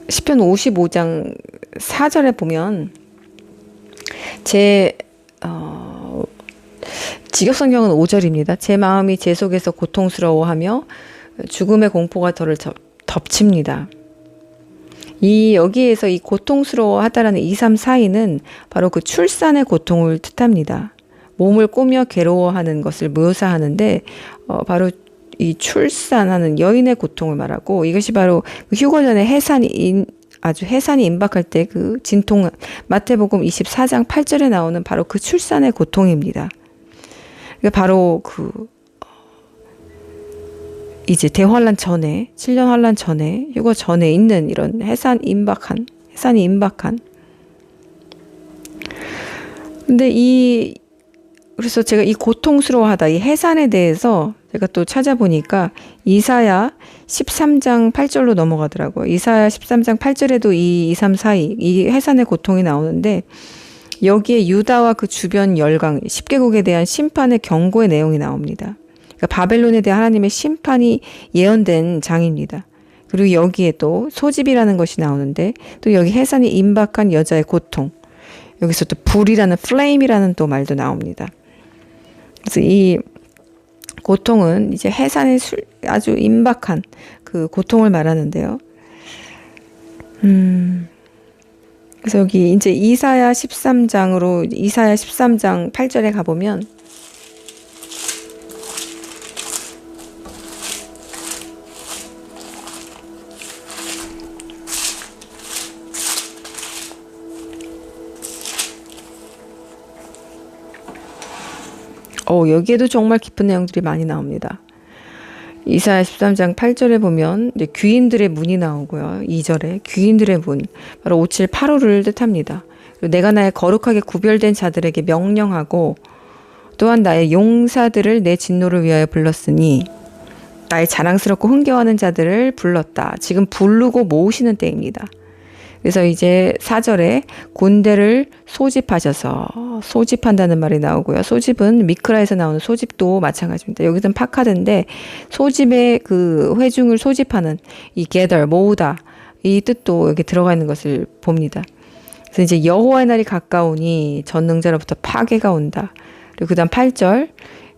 시편 55장 4절에 보면 제 직역성경은 5절입니다. 제 마음이 제 속에서 고통스러워하며 죽음의 공포가 저를 덮칩니다. 여기에서 이 고통스러워하다라는 2, 3, 4인은 바로 그 출산의 고통을 뜻합니다. 몸을 꾸며 괴로워하는 것을 묘사하는데 바로 이 출산하는 여인의 고통을 말하고 이것이 바로 그 휴거 전에 해산이 임박할 때 그 진통 마태복음 24장 8절에 나오는 바로 그 출산의 고통입니다. 바로 이제 대환란 전에 7년 환란 전에 휴거 전에 있는 이런 해산이 임박한 근데 그래서 제가 이 고통스러워하다 이 해산에 대해서 제가 또 찾아보니까 이사야 13장 8절로 넘어가더라고요. 이사야 13장 8절에도 이 2, 3, 4이 이 해산의 고통이 나오는데 여기에 유다와 그 주변 열강 10개국에 대한 심판의 경고의 내용이 나옵니다. 그러니까 바벨론에 대한 하나님의 심판이 예언된 장입니다. 그리고 여기에 또 소집이라는 것이 나오는데 또 여기 해산이 임박한 여자의 고통, 여기서 또 불이라는 플레임이라는 또 말도 나옵니다. 그래서 이 고통은 이제 해산의 아주 임박한 그 고통을 말하는데요. 그래서 여기 이제 이사야 13장 8절에 가보면 여기에도 정말 깊은 내용들이 많이 나옵니다. 이사야 13장 8절에 보면 이제 귀인들의 문이 나오고요. 2절에 귀인들의 문, 바로 578호를 뜻합니다. 그리고 내가 나의 거룩하게 구별된 자들에게 명령하고 또한 나의 용사들을 내 진노를 위하여 불렀으니 나의 자랑스럽고 흥겨워하는 자들을 불렀다. 지금 부르고 모으시는 때입니다. 그래서 이제 4절에 군대를 소집하셔서, 소집한다는 말이 나오고요. 소집은 미크라에서 나오는 소집도 마찬가지입니다. 여기서는 파카드인데 소집의 그 회중을 소집하는 이 gather, 모으다, 이 뜻도 여기 들어가 있는 것을 봅니다. 그래서 이제 여호와의 날이 가까우니 전능자로부터 파괴가 온다. 그리고 그 다음 8절,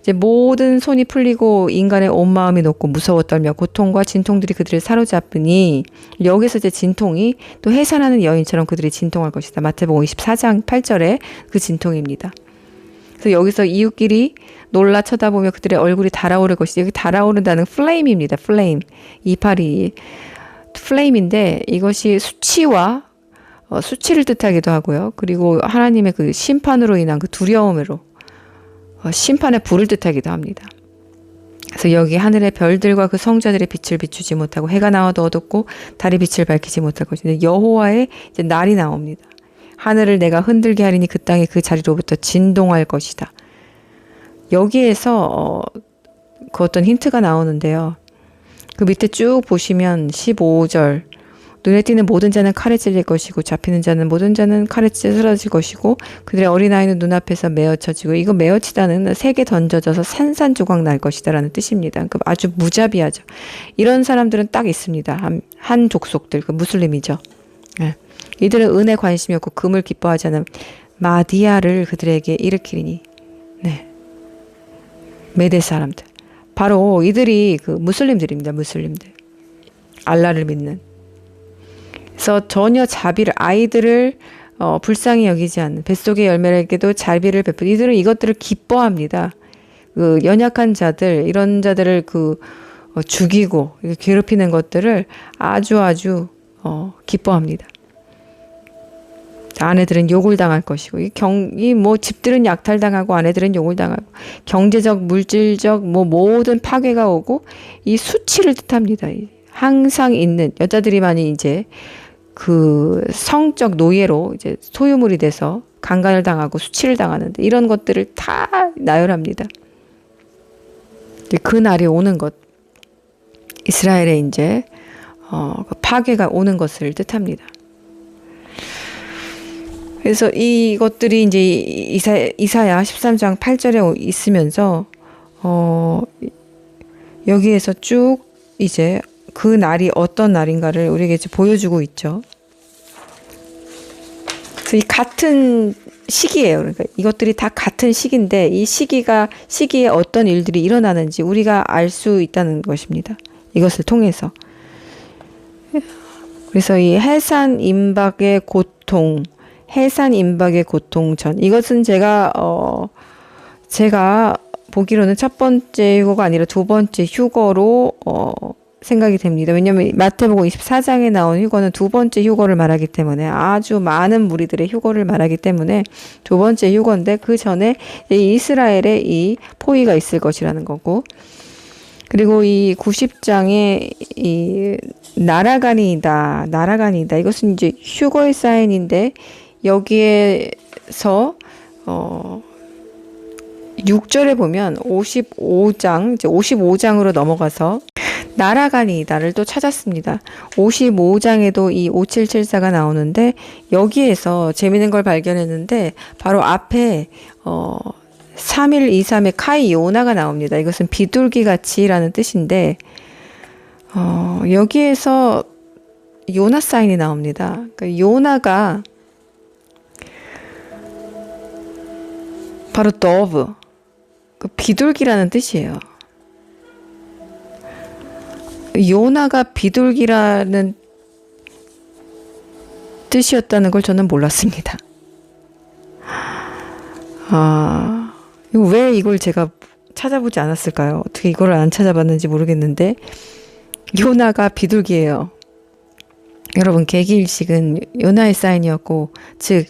이제 모든 손이 풀리고 인간의 온 마음이 높고 무서워 떨며 고통과 진통들이 그들을 사로잡으니, 여기서 이제 진통이 또 해산하는 여인처럼 그들이 진통할 것이다. 마태복음 24장 8절에 그 진통입니다. 그래서 여기서 이웃끼리 놀라 쳐다보며 그들의 얼굴이 달아오를 것이다. 여기 달아오른다는 플레임입니다. 플레임. 282 플레임인데 이것이 수치와 수치를 뜻하기도 하고요. 그리고 하나님의 그 심판으로 인한 그 두려움으로 심판의 불을 뜻하기도 합니다. 그래서 여기 하늘의 별들과 그 성자들의 빛을 비추지 못하고 해가 나와도 어둡고 달이 빛을 밝히지 못할 것인데 여호와의 이제 날이 나옵니다. 하늘을 내가 흔들게 하리니 그 땅이 그 자리로부터 진동할 것이다. 여기에서 그 어떤 힌트가 나오는데요. 그 밑에 쭉 보시면 15절, 눈에 띄는 모든 자는 칼에 찔릴 것이고 잡히는 자는 모든 자는 칼에 찔려 쓰러질 것이고 그들의 어린아이는 눈앞에서 메어쳐지고, 이거 메어치다는 세게 던져져서 산산조각 날 것이다 라는 뜻입니다. 그러니까 아주 무자비하죠. 이런 사람들은 딱 있습니다. 한 족속들, 그 무슬림이죠. 네. 이들은 은에 관심이 없고 금을 기뻐하지 않은 마디아를 그들에게 일으키리니, 네, 메대 사람들, 바로 이들이 그 무슬림들입니다. 무슬림들, 알라를 믿는. 그래서 전혀 자비를, 아이들을 불쌍히 여기지 않는, 뱃속의 열매에게도 자비를 베푸는, 이들은 이것들을 기뻐합니다. 그 연약한 자들, 이런 자들을 죽이고 괴롭히는 것들을 아주 기뻐합니다. 아내들은 욕을 당할 것이고, 집들은 약탈당하고 아내들은 욕을 당하고, 경제적, 물질적, 모든 파괴가 오고, 이 수치를 뜻합니다. 항상 있는 여자들이 많이 이제 그 성적 노예로 이제 소유물이 돼서 강간을 당하고 수치를 당하는데, 이런 것들을 다 나열합니다. 그 날이 오는 것, 이스라엘에 이제 파괴가 오는 것을 뜻합니다. 그래서 이것들이 이제 이사야 13장 8절에 있으면서 여기에서 쭉 이제 그 날이 어떤 날인가를 우리에게 이제 보여주고 있죠. 그래서 이 같은 시기예요. 그러니까 이것들이 다 같은 시기인데 이 시기에 어떤 일들이 일어나는지 우리가 알 수 있다는 것입니다. 이것을 통해서. 그래서 이 해산 임박의 고통, 전, 이것은 제가 보기로는 첫 번째 휴거가 아니라 두 번째 휴거로 생각이 됩니다. 왜냐하면 마태복음 24장에 나온 휴거는 두 번째 휴거를 말하기 때문에, 아주 많은 무리들의 휴거를 말하기 때문에 두 번째 휴거인데, 그 전에 이스라엘의 이 포위가 있을 것이라는 거고, 그리고 이 90장에 이 나라간이다. 이것은 이제 휴거의 사인인데, 여기에서 6절에 보면 55장, 이제 55장으로 넘어가서 날아가니 나를 또 찾았습니다. 55장에도 이 5774가 나오는데 여기에서 재밌는 걸 발견했는데 바로 앞에 3123의 카이 요나가 나옵니다. 이것은 비둘기 같이라는 뜻인데 여기에서 요나 사인이 나옵니다. 그러니까 요나가 바로 dove, 그 비둘기라는 뜻이에요. 요나가 비둘기라는 뜻이었다는 걸 저는 몰랐습니다. 왜 이걸 제가 찾아보지 않았을까요? 어떻게 이걸 안 찾아봤는지 모르겠는데 요나가 비둘기예요. 여러분, 계기일식은 요나의 사인이었고, 즉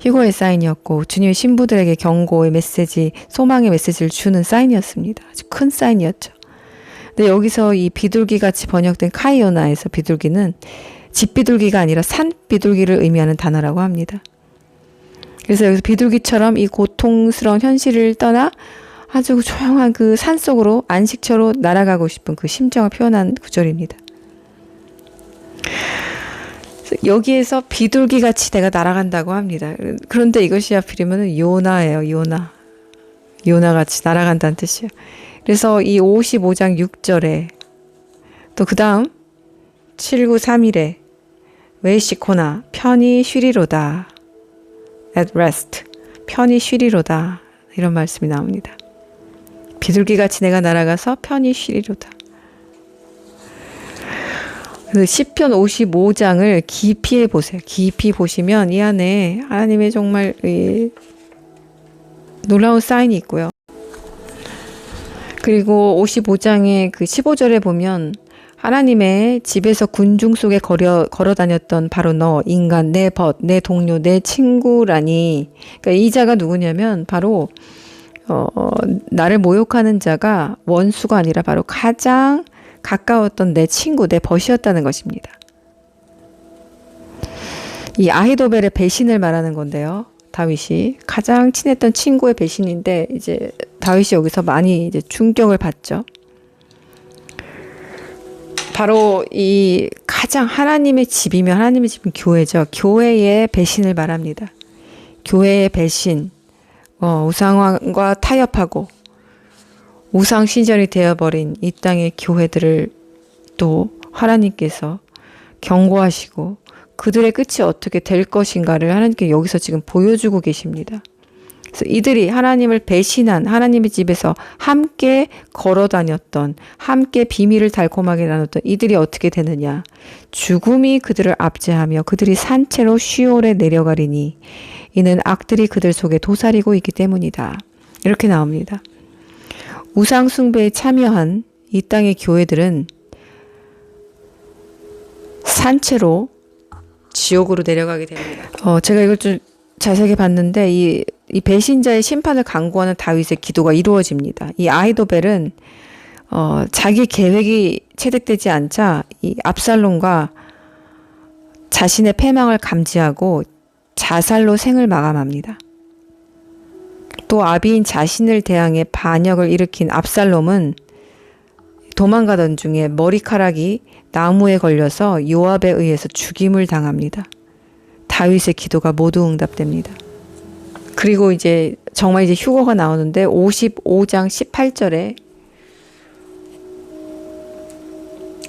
휴거의 사인이었고, 주님의 신부들에게 경고의 메시지, 소망의 메시지를 주는 사인이었습니다. 아주 큰 사인이었죠. 근데 여기서 이 비둘기같이 번역된 카이오나에서 비둘기는 집비둘기가 아니라 산비둘기를 의미하는 단어라고 합니다. 그래서 여기서 비둘기처럼 이 고통스러운 현실을 떠나 아주 조용한 그 산속으로 안식처로 날아가고 싶은 그 심정을 표현한 구절입니다. 여기에서 비둘기같이 내가 날아간다고 합니다. 그런데 이것이 하필이면 요나예요. 요나같이 날아간다는 뜻이에요. 그래서 이 55장 6절에 또 그 다음 7931에 웨이시코나 편히 쉬리로다 at rest, 편히 쉬리로다, 이런 말씀이 나옵니다. 비둘기같이 내가 날아가서 편히 쉬리로다. 시편 55장을 깊이 보세요. 깊이 보시면 이 안에 하나님의 정말 놀라운 사인이 있고요. 그리고 55장의 그 15절에 보면 하나님의 집에서 군중 속에 걸어 다녔던 바로 너, 인간, 내 벗, 내 동료, 내 친구라니. 그러니까 이 자가 누구냐면 바로 나를 모욕하는 자가 원수가 아니라 바로 가장 가까웠던 내 친구, 내 벗이었다는 것입니다. 이 아히도벨의 배신을 말하는 건데요. 다윗이 가장 친했던 친구의 배신인데 이제 다윗이 여기서 많이 이제 충격을 받죠. 바로 이 가장 하나님의 집이면 하나님의 집은 교회죠. 교회의 배신을 말합니다. 교회의 배신, 우상과 타협하고 우상 신전이 되어버린 이 땅의 교회들을 또 하나님께서 경고하시고 그들의 끝이 어떻게 될 것인가를 하나님께 여기서 지금 보여주고 계십니다. 그래서 이들이 하나님을 배신한, 하나님의 집에서 함께 걸어 다녔던, 함께 비밀을 달콤하게 나눴던 이들이 어떻게 되느냐. 죽음이 그들을 압제하며 그들이 산채로 시올에 내려가리니 이는 악들이 그들 속에 도사리고 있기 때문이다. 이렇게 나옵니다. 우상 숭배에 참여한 이 땅의 교회들은 산채로 지옥으로 내려가게 됩니다. 제가 이걸 좀 자세하게 봤는데 이 배신자의 심판을 강구하는 다윗의 기도가 이루어집니다. 이 아히도벨은 자기 계획이 채택되지 않자 이 압살롬과 자신의 패망을 감지하고 자살로 생을 마감합니다. 또 아비인 자신을 대항해 반역을 일으킨 압살롬은 도망가던 중에 머리카락이 나무에 걸려서 요압에 의해서 죽임을 당합니다. 다윗의 기도가 모두 응답됩니다. 그리고 이제 정말 이제 휴거가 나오는데 55장 18절에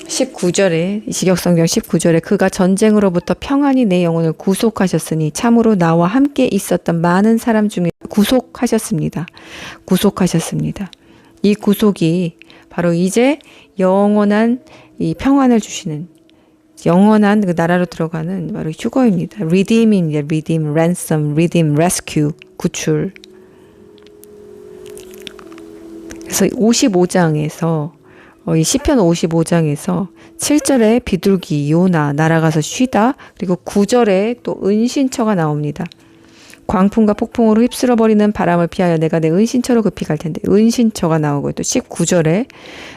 19절에 지격성경 19절에 그가 전쟁으로부터 평안히 내 영혼을 구속하셨으니 참으로 나와 함께 있었던 많은 사람 중에 구속하셨습니다. 이 구속이 바로 이제 영원한 이 평안을 주시는 영원한 그 나라로 들어가는 바로 휴거입니다. redeem입니다. redeem, ransom, redeem, rescue, 구출. 그래서 55장에서 이 시편 55장에서 7절에 비둘기 요나 날아가서 쉬다, 그리고 9절에 또 은신처가 나옵니다. 광풍과 폭풍으로 휩쓸어 버리는 바람을 피하여 내가 내 은신처로 급히 갈 텐데 은신처가 나오고, 또 19절에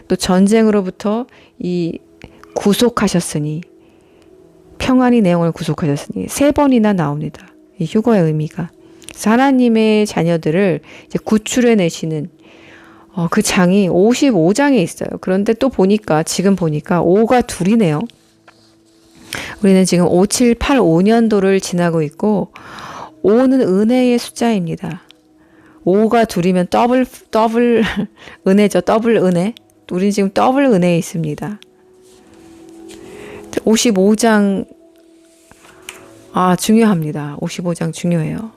또 전쟁으로부터 이 구속하셨으니 평안히 내 영혼을 구속하셨으니 세 번이나 나옵니다. 이 휴거의 의미가 그래서 하나님의 자녀들을 이제 구출해 내시는 그 장이 55장에 있어요. 그런데 또 보니까 지금 보니까 5가 둘이네요. 우리는 지금 5785년도를 지나고 있고 5는 은혜의 숫자입니다. 5가 둘이면 더블 은혜죠. 더블 은혜. 우리는 지금 더블 은혜에 있습니다. 55장 중요합니다. 55장 중요해요.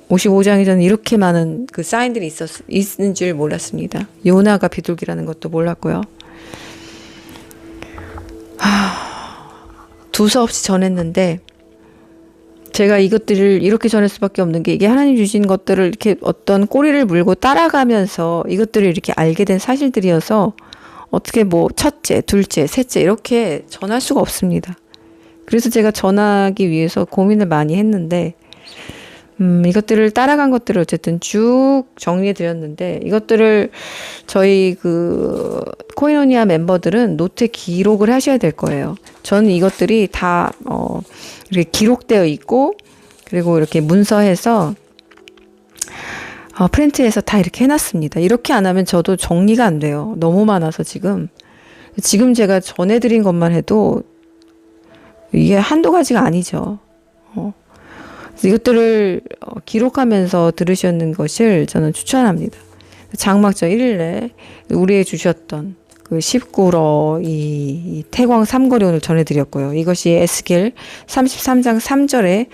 55장에 저는 이렇게 많은 그 사인들이 있는 줄 몰랐습니다. 요나가 비둘기라는 것도 몰랐고요. 두서없이 전했는데 제가 이것들을 이렇게 전할 수밖에 없는 게 이게 하나님 주신 것들을 이렇게 어떤 꼬리를 물고 따라가면서 이것들을 이렇게 알게 된 사실들이어서 어떻게 뭐 첫째, 둘째, 셋째 이렇게 전할 수가 없습니다. 그래서 제가 전하기 위해서 고민을 많이 했는데 이것들을 따라간 것들을 어쨌든 쭉 정리해 드렸는데 이것들을 저희 그 코이노니아 멤버들은 노트에 기록을 하셔야 될 거예요. 저는 이것들이 다 이렇게 기록되어 있고 그리고 이렇게 문서해서 프린트해서 다 이렇게 해놨습니다. 이렇게 안 하면 저도 정리가 안 돼요. 너무 많아서 지금 제가 전해드린 것만 해도 이게 한두 가지가 아니죠. 이것들을 기록하면서 들으셨는 것을 저는 추천합니다. 장막절 1일에 우리에게 주셨던 그 19러 이 태광 삼거리온을 전해드렸고요. 이것이 에스겔 33장 3절에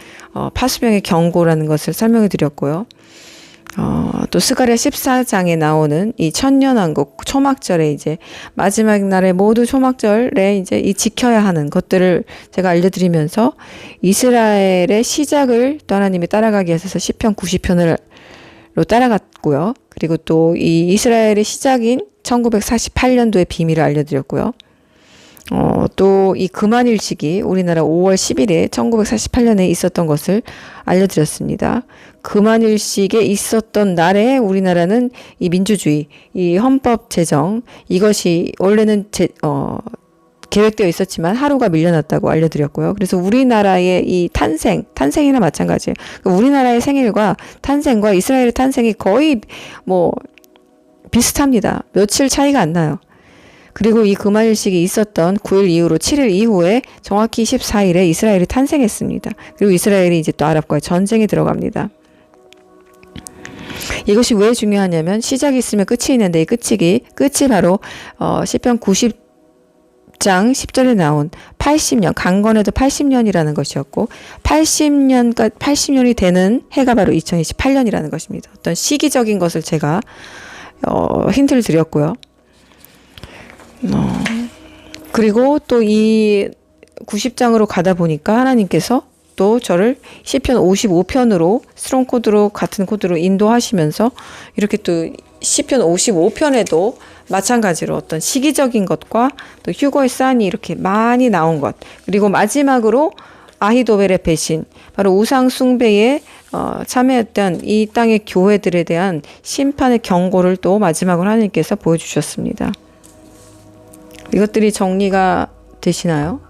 파수병의 경고라는 것을 설명해 드렸고요. 또 스가랴 14장에 나오는 이 천년왕국 초막절에 이제 마지막 날에 모두 초막절에 이제 이 지켜야 하는 것들을 제가 알려드리면서 이스라엘의 시작을 또 하나님이 따라가기 위해서 시편 90편으로 따라갔고요. 그리고 또 이 이스라엘의 시작인 1948년도의 비밀을 알려드렸고요. 또 이 금한일식이 우리나라 5월 10일에 1948년에 있었던 것을 알려드렸습니다. 금한일식에 있었던 날에 우리나라는 이 민주주의, 이 헌법 제정 이것이 원래는 계획되어 있었지만 하루가 밀려났다고 알려드렸고요. 그래서 우리나라의 이 탄생이나 마찬가지예요. 우리나라의 생일과 탄생과 이스라엘의 탄생이 거의 뭐 비슷합니다. 며칠 차이가 안 나요. 그리고 이 금한일식이 있었던 9일 이후로 7일 이후에 정확히 14일에 이스라엘이 탄생했습니다. 그리고 이스라엘이 이제 또 아랍과의 전쟁에 들어갑니다. 이것이 왜 중요하냐면 시작이 있으면 끝이 있는데 이 끝이 바로 시편 90장 10절에 나온 80년, 강건에도 80년이라는 것이었고 80년이 되는 해가 바로 2028년이라는 것입니다. 어떤 시기적인 것을 제가 힌트를 드렸고요. 그리고 또 이 90장으로 가다 보니까 하나님께서 또 저를 시편 55편으로 스트롱 코드로 같은 코드로 인도하시면서 이렇게 또 시편 55편에도 마찬가지로 어떤 시기적인 것과 또 휴거의 산이 이렇게 많이 나온 것 그리고 마지막으로 아히도벨의 배신 바로 우상 숭배에 참여했던 이 땅의 교회들에 대한 심판의 경고를 또 마지막으로 하나님께서 보여주셨습니다. 이것들이 정리가 되시나요?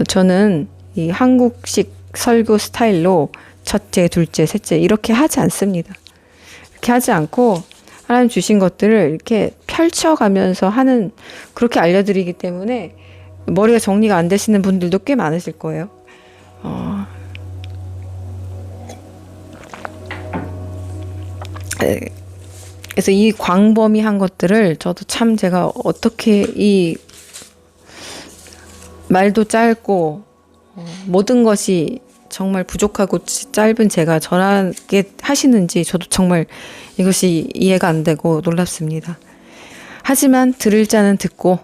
저는 이 한국식 설교 스타일로 첫째, 둘째, 셋째 이렇게 하지 않습니다. 이렇게 하지 않고 하나님 주신 것들을 이렇게 펼쳐가면서 하는 그렇게 알려드리기 때문에 머리가 정리가 안 되시는 분들도 꽤 많으실 거예요. 그래서 이 광범위한 것들을 저도 참 제가 어떻게 이 말도 짧고 모든 것이 정말 부족하고 짧은 제가 전하게 하시는지 저도 정말 이것이 이해가 안 되고 놀랍습니다. 하지만 들을 자는 듣고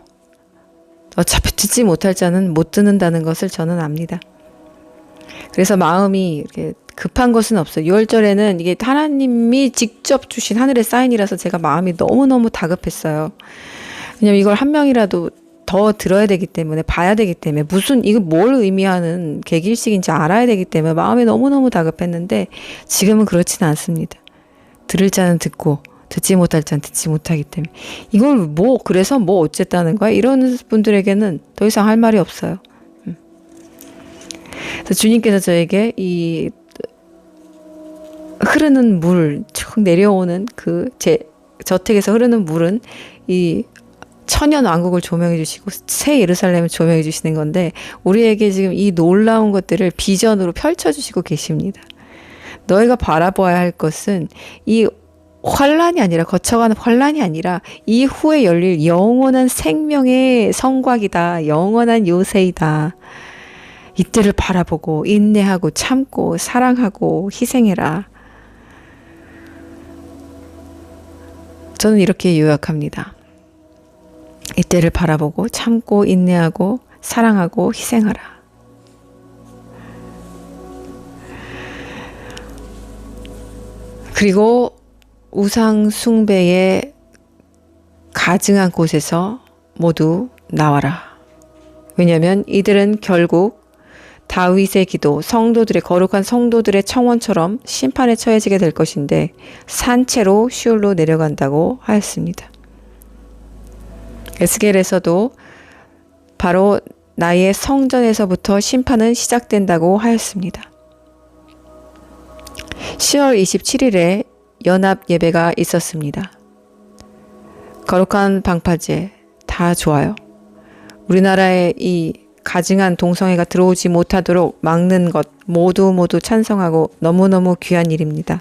어차피 듣지 못할 자는 못 듣는다는 것을 저는 압니다. 그래서 마음이 이렇게 급한 것은 없어요. 6월절에는 이게 하나님이 직접 주신 하늘의 사인이라서 제가 마음이 너무너무 다급했어요. 왜냐면 이걸 한 명이라도 더 들어야 되기 때문에 봐야 되기 때문에 이거 뭘 의미하는 계기일식인지 알아야 되기 때문에 마음이 너무너무 다급했는데 지금은 그렇지는 않습니다. 들을 자는 듣고 듣지 못할 자는 듣지 못하기 때문에 이걸 그래서 어쨌다는 거야? 이런 분들에게는 더 이상 할 말이 없어요. 그래서 주님께서 저에게 이 흐르는 물, 쭉 내려오는 그 제 저택에서 흐르는 물은 이 천년 왕국을 조명해 주시고 새 예루살렘을 조명해 주시는 건데, 우리에게 지금 이 놀라운 것들을 비전으로 펼쳐 주시고 계십니다. 너희가 바라보아야 할 것은 이 환란이 아니라, 거쳐가는 환란이 아니라 이후에 열릴 영원한 생명의 성곽이다. 영원한 요새이다. 이때를 바라보고 인내하고 참고 사랑하고 희생해라. 저는 이렇게 요약합니다. 이때를 바라보고 참고 인내하고 사랑하고 희생하라. 그리고 우상 숭배에 가증한 곳에서 모두 나와라. 왜냐하면 이들은 결국 다윗의 기도, 성도들의, 거룩한 성도들의 청원처럼 심판에 처해지게 될 것인데 산채로 시올로 내려간다고 하였습니다. 에스겔에서도 바로 나의 성전에서부터 심판은 시작된다고 하였습니다. 10월 27일에 연합 예배가 있었습니다. 거룩한 방파제 다 좋아요. 우리나라에 이 가증한 동성애가 들어오지 못하도록 막는 것 모두 찬성하고 너무너무 귀한 일입니다.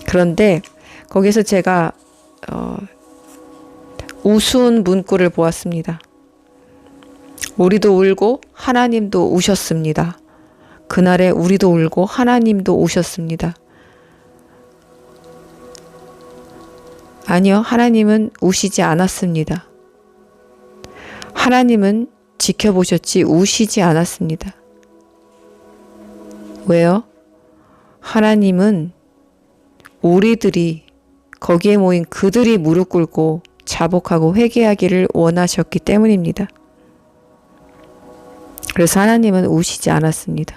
그런데 거기서 제가 우스운 문구를 보았습니다. 우리도 울고 하나님도 우셨습니다. 그날에 우리도 울고 하나님도 우셨습니다. 아니요, 하나님은 우시지 않았습니다. 하나님은 지켜보셨지 우시지 않았습니다. 왜요? 하나님은 우리들이, 거기에 모인 그들이 무릎 꿇고 자복하고 회개하기를 원하셨기 때문입니다. 그래서 하나님은 우시지 않았습니다.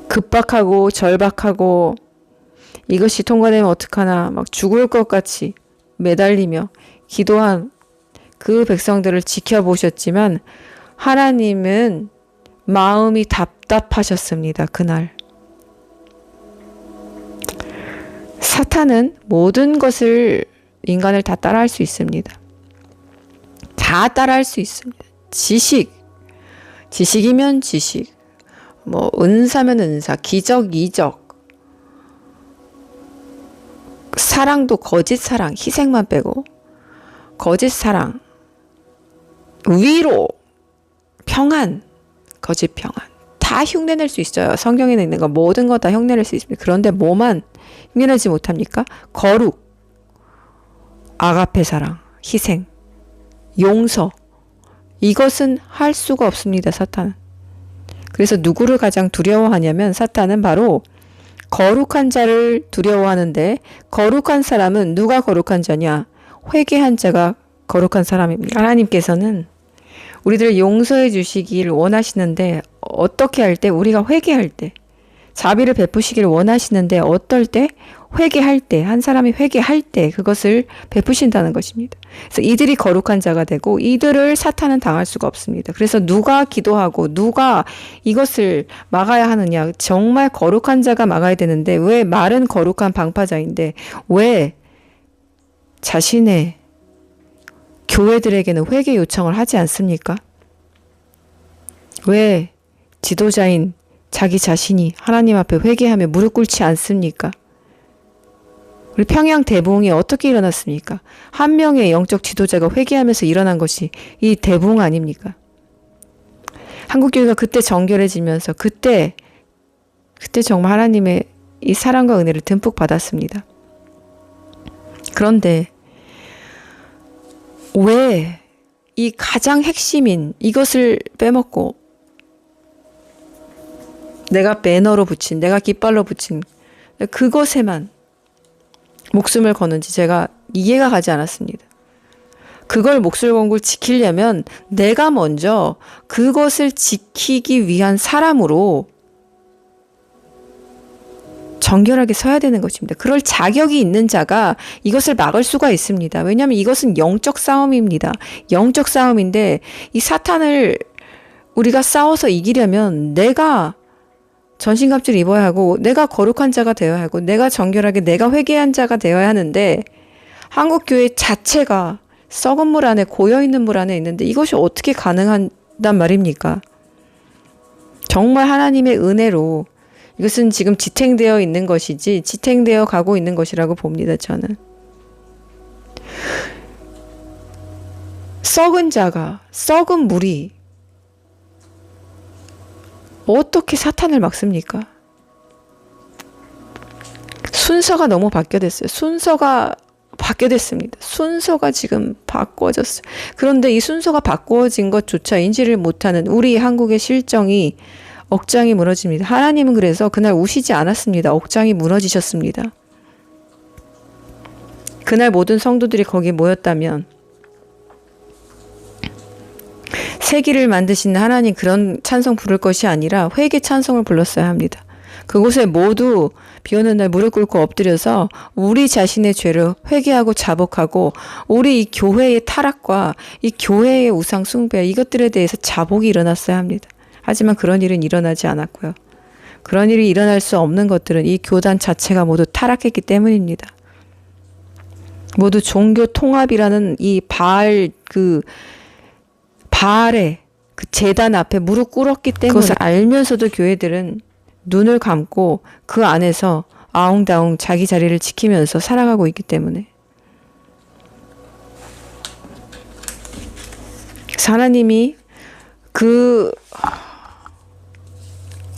급박하고 절박하고 이것이 통과되면 어떡하나 막 죽을 것 같이 매달리며 기도한 그 백성들을 지켜보셨지만 하나님은 마음이 답답하셨습니다. 그날. 사탄은 모든 것을, 인간을 다 따라할 수 있습니다. 다 따라할 수 있습니다. 지식이면 지식, 뭐 은사면 은사, 기적, 이적, 사랑도 거짓 사랑, 희생만 빼고 거짓 사랑, 위로, 평안, 거짓 평안 다 흉내낼 수 있어요. 성경에 있는 거 모든 거 다 흉내낼 수 있습니다. 그런데 뭐만 흉내내지 못합니까? 거룩, 아가페 사랑, 희생, 용서, 이것은 할 수가 없습니다. 사탄은. 그래서 누구를 가장 두려워하냐면 사탄은 바로 거룩한 자를 두려워하는데, 거룩한 사람은 누가 거룩한 자냐? 회개한 자가 거룩한 사람입니다. 하나님께서는 우리들을 용서해 주시기를 원하시는데, 어떻게 할 때? 우리가 회개할 때. 자비를 베푸시기를 원하시는데 어떨 때? 회개할 때, 한 사람이 회개할 때 그것을 베푸신다는 것입니다. 그래서 이들이 거룩한 자가 되고 이들을 사탄은 당할 수가 없습니다. 그래서 누가 기도하고 누가 이것을 막아야 하느냐? 정말 거룩한 자가 막아야 되는데 왜 말은 거룩한 방파자인데 왜 자신의 교회들에게는 회개 요청을 하지 않습니까? 왜 지도자인 자기 자신이 하나님 앞에 회개하며 무릎 꿇지 않습니까? 우리 평양 대붕이 어떻게 일어났습니까? 한 명의 영적 지도자가 회개하면서 일어난 것이 이 대붕 아닙니까? 한국교회가 그때 정결해지면서 그때 정말 하나님의 이 사랑과 은혜를 듬뿍 받았습니다. 그런데 왜 이 가장 핵심인 이것을 빼먹고 내가 배너로 붙인, 내가 깃발로 붙인 그것에만 목숨을 거는지 제가 이해가 가지 않았습니다. 그걸 목숨을 건 걸 지키려면 내가 먼저 그것을 지키기 위한 사람으로 정결하게 서야 되는 것입니다. 그럴 자격이 있는 자가 이것을 막을 수가 있습니다. 왜냐하면 이것은 영적 싸움입니다. 영적 싸움인데 이 사탄을 우리가 싸워서 이기려면 내가 전신갑주를 입어야 하고 내가 거룩한 자가 되어야 하고 내가 정결하게 내가 회개한 자가 되어야 하는데 한국 교회 자체가 썩은 물 안에 고여있는 물 안에 있는데 이것이 어떻게 가능한단 말입니까? 정말 하나님의 은혜로 이것은 지금 지탱되어 있는 것이지 지탱되어 가고 있는 것이라고 봅니다. 저는. 썩은 자가 썩은 물이 어떻게 사탄을 막습니까? 순서가 너무 바뀌어졌어요. 순서가 바뀌어졌습니다. 순서가 지금 바꿔졌어요. 그런데 이 순서가 바꿔진 것조차 인지를 못하는 우리 한국의 실정이 억장이 무너집니다. 하나님은 그래서 그날 우시지 않았습니다. 억장이 무너지셨습니다. 그날 모든 성도들이 거기에 모였다면 세기를 만드신 하나님 그런 찬송 부를 것이 아니라 회개 찬송을 불렀어야 합니다. 그곳에 모두 비 오는 날 무릎 꿇고 엎드려서 우리 자신의 죄를 회개하고 자복하고 우리 이 교회의 타락과 이 교회의 우상 숭배 이것들에 대해서 자복이 일어났어야 합니다. 하지만 그런 일은 일어나지 않았고요. 그런 일이 일어날 수 없는 것들은 이 교단 자체가 모두 타락했기 때문입니다. 모두 종교 통합이라는 이 바알의 그 제단 앞에 무릎 꿇었기 때문에 그것을 알면서도 교회들은 눈을 감고 그 안에서 아웅다웅 자기 자리를 지키면서 살아가고 있기 때문에 하나님이 그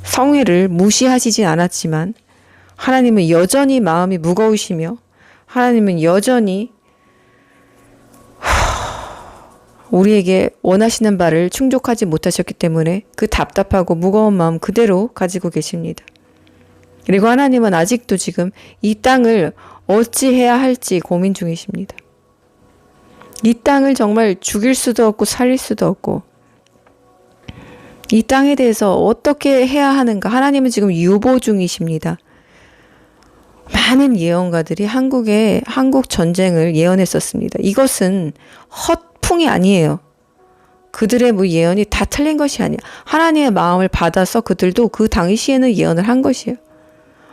성회를 무시하시진 않았지만 하나님은 여전히 마음이 무거우시며 하나님은 여전히 우리에게 원하시는 바를 충족하지 못하셨기 때문에 그 답답하고 무거운 마음 그대로 가지고 계십니다. 그리고 하나님은 아직도 지금 이 땅을 어찌해야 할지 고민 중이십니다. 이 땅을 정말 죽일 수도 없고 살릴 수도 없고 이 땅에 대해서 어떻게 해야 하는가 하나님은 지금 유보 중이십니다. 많은 예언가들이 한국 전쟁을 예언했었습니다. 이것은 헛풍이 아니에요. 그들의 예언이 다 틀린 것이 아니야. 하나님의 마음을 받아서 그들도 그 당시에는 예언을 한 것이에요.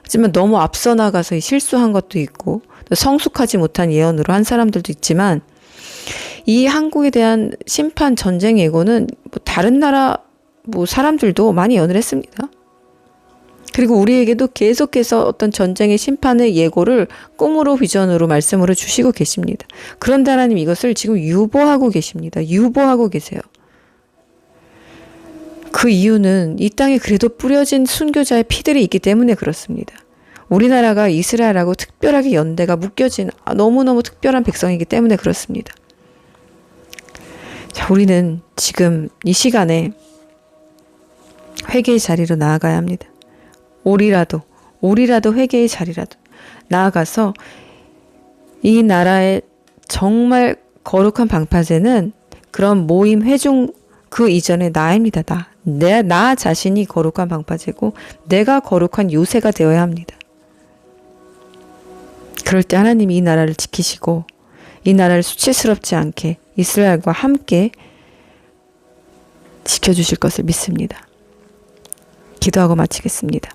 하지만 너무 앞서 나가서 실수한 것도 있고 성숙하지 못한 예언으로 한 사람들도 있지만 이 한국에 대한 심판 전쟁 예고는 다른 나라 사람들도 많이 예언을 했습니다. 그리고 우리에게도 계속해서 어떤 전쟁의 심판의 예고를 꿈으로 비전으로 말씀으로 주시고 계십니다. 그런데 하나님 이것을 지금 유보하고 계십니다. 유보하고 계세요. 그 이유는 이 땅에 그래도 뿌려진 순교자의 피들이 있기 때문에 그렇습니다. 우리나라가 이스라엘하고 특별하게 연대가 묶여진 너무너무 특별한 백성이기 때문에 그렇습니다. 자, 우리는 지금 이 시간에 회개의 자리로 나아가야 합니다. 오리라도 회개의 자리라도 나아가서 이 나라의 정말 거룩한 방파제는 그런 모임 회중 그 이전에 나입니다. 나 자신이 거룩한 방파제고 내가 거룩한 요새가 되어야 합니다. 그럴 때 하나님이 이 나라를 지키시고 이 나라를 수치스럽지 않게 이스라엘과 함께 지켜주실 것을 믿습니다. 기도하고 마치겠습니다.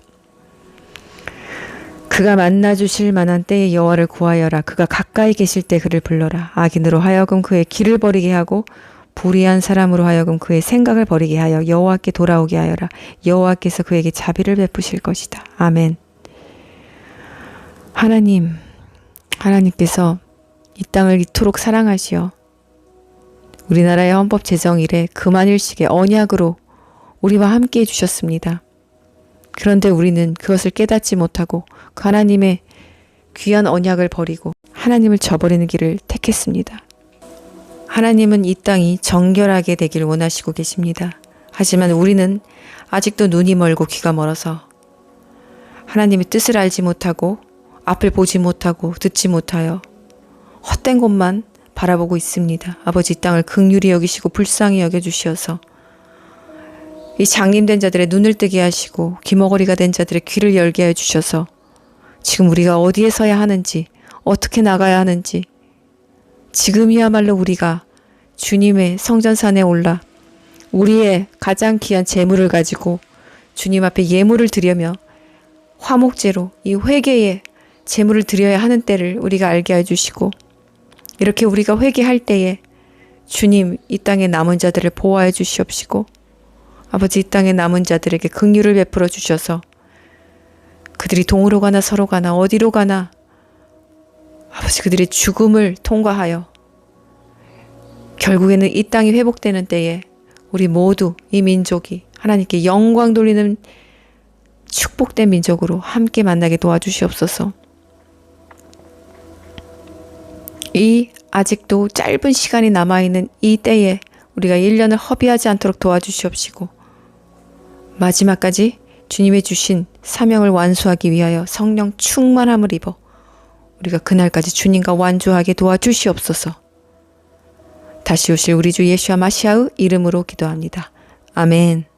그가 만나주실 만한 때에 여호와를 구하여라. 그가 가까이 계실 때 그를 불러라. 악인으로 하여금 그의 길을 버리게 하고 불의한 사람으로 하여금 그의 생각을 버리게 하여 여호와께 돌아오게 하여라. 여호와께서 그에게 자비를 베푸실 것이다. 아멘. 하나님께서 이 땅을 이토록 사랑하시어 우리나라의 헌법 제정 이래 금한일식의 언약으로 우리와 함께 해주셨습니다. 그런데 우리는 그것을 깨닫지 못하고 그 하나님의 귀한 언약을 버리고 하나님을 저버리는 길을 택했습니다. 하나님은 이 땅이 정결하게 되길 원하시고 계십니다. 하지만 우리는 아직도 눈이 멀고 귀가 멀어서 하나님의 뜻을 알지 못하고 앞을 보지 못하고 듣지 못하여 헛된 곳만 바라보고 있습니다. 아버지 이 땅을 긍휼히 여기시고 불쌍히 여겨주시어서 이 장님된 자들의 눈을 뜨게 하시고 귀머거리가 된 자들의 귀를 열게 해주셔서 지금 우리가 어디에 서야 하는지 어떻게 나가야 하는지 지금이야말로 우리가 주님의 성전산에 올라 우리의 가장 귀한 재물을 가지고 주님 앞에 예물을 드리며 화목제로 이 회개의 제물을 드려야 하는 때를 우리가 알게 해주시고, 이렇게 우리가 회개할 때에 주님 이 땅의 남은 자들을 보호해 주시옵시고, 아버지 이 땅의 남은 자들에게 긍휼을 베풀어 주셔서 그들이 동으로 가나 서로 가나 어디로 가나 아버지 그들의 죽음을 통과하여 결국에는 이 땅이 회복되는 때에 우리 모두 이 민족이 하나님께 영광 돌리는 축복된 민족으로 함께 만나게 도와주시옵소서. 이 아직도 짧은 시간이 남아있는 이 때에 우리가 1년을 허비하지 않도록 도와주시옵시고, 마지막까지 주님의 주신 사명을 완수하기 위하여 성령 충만함을 입어 우리가 그날까지 주님과 완주하게 도와주시옵소서. 다시 오실 우리 주 예수와 마시아의 이름으로 기도합니다. 아멘.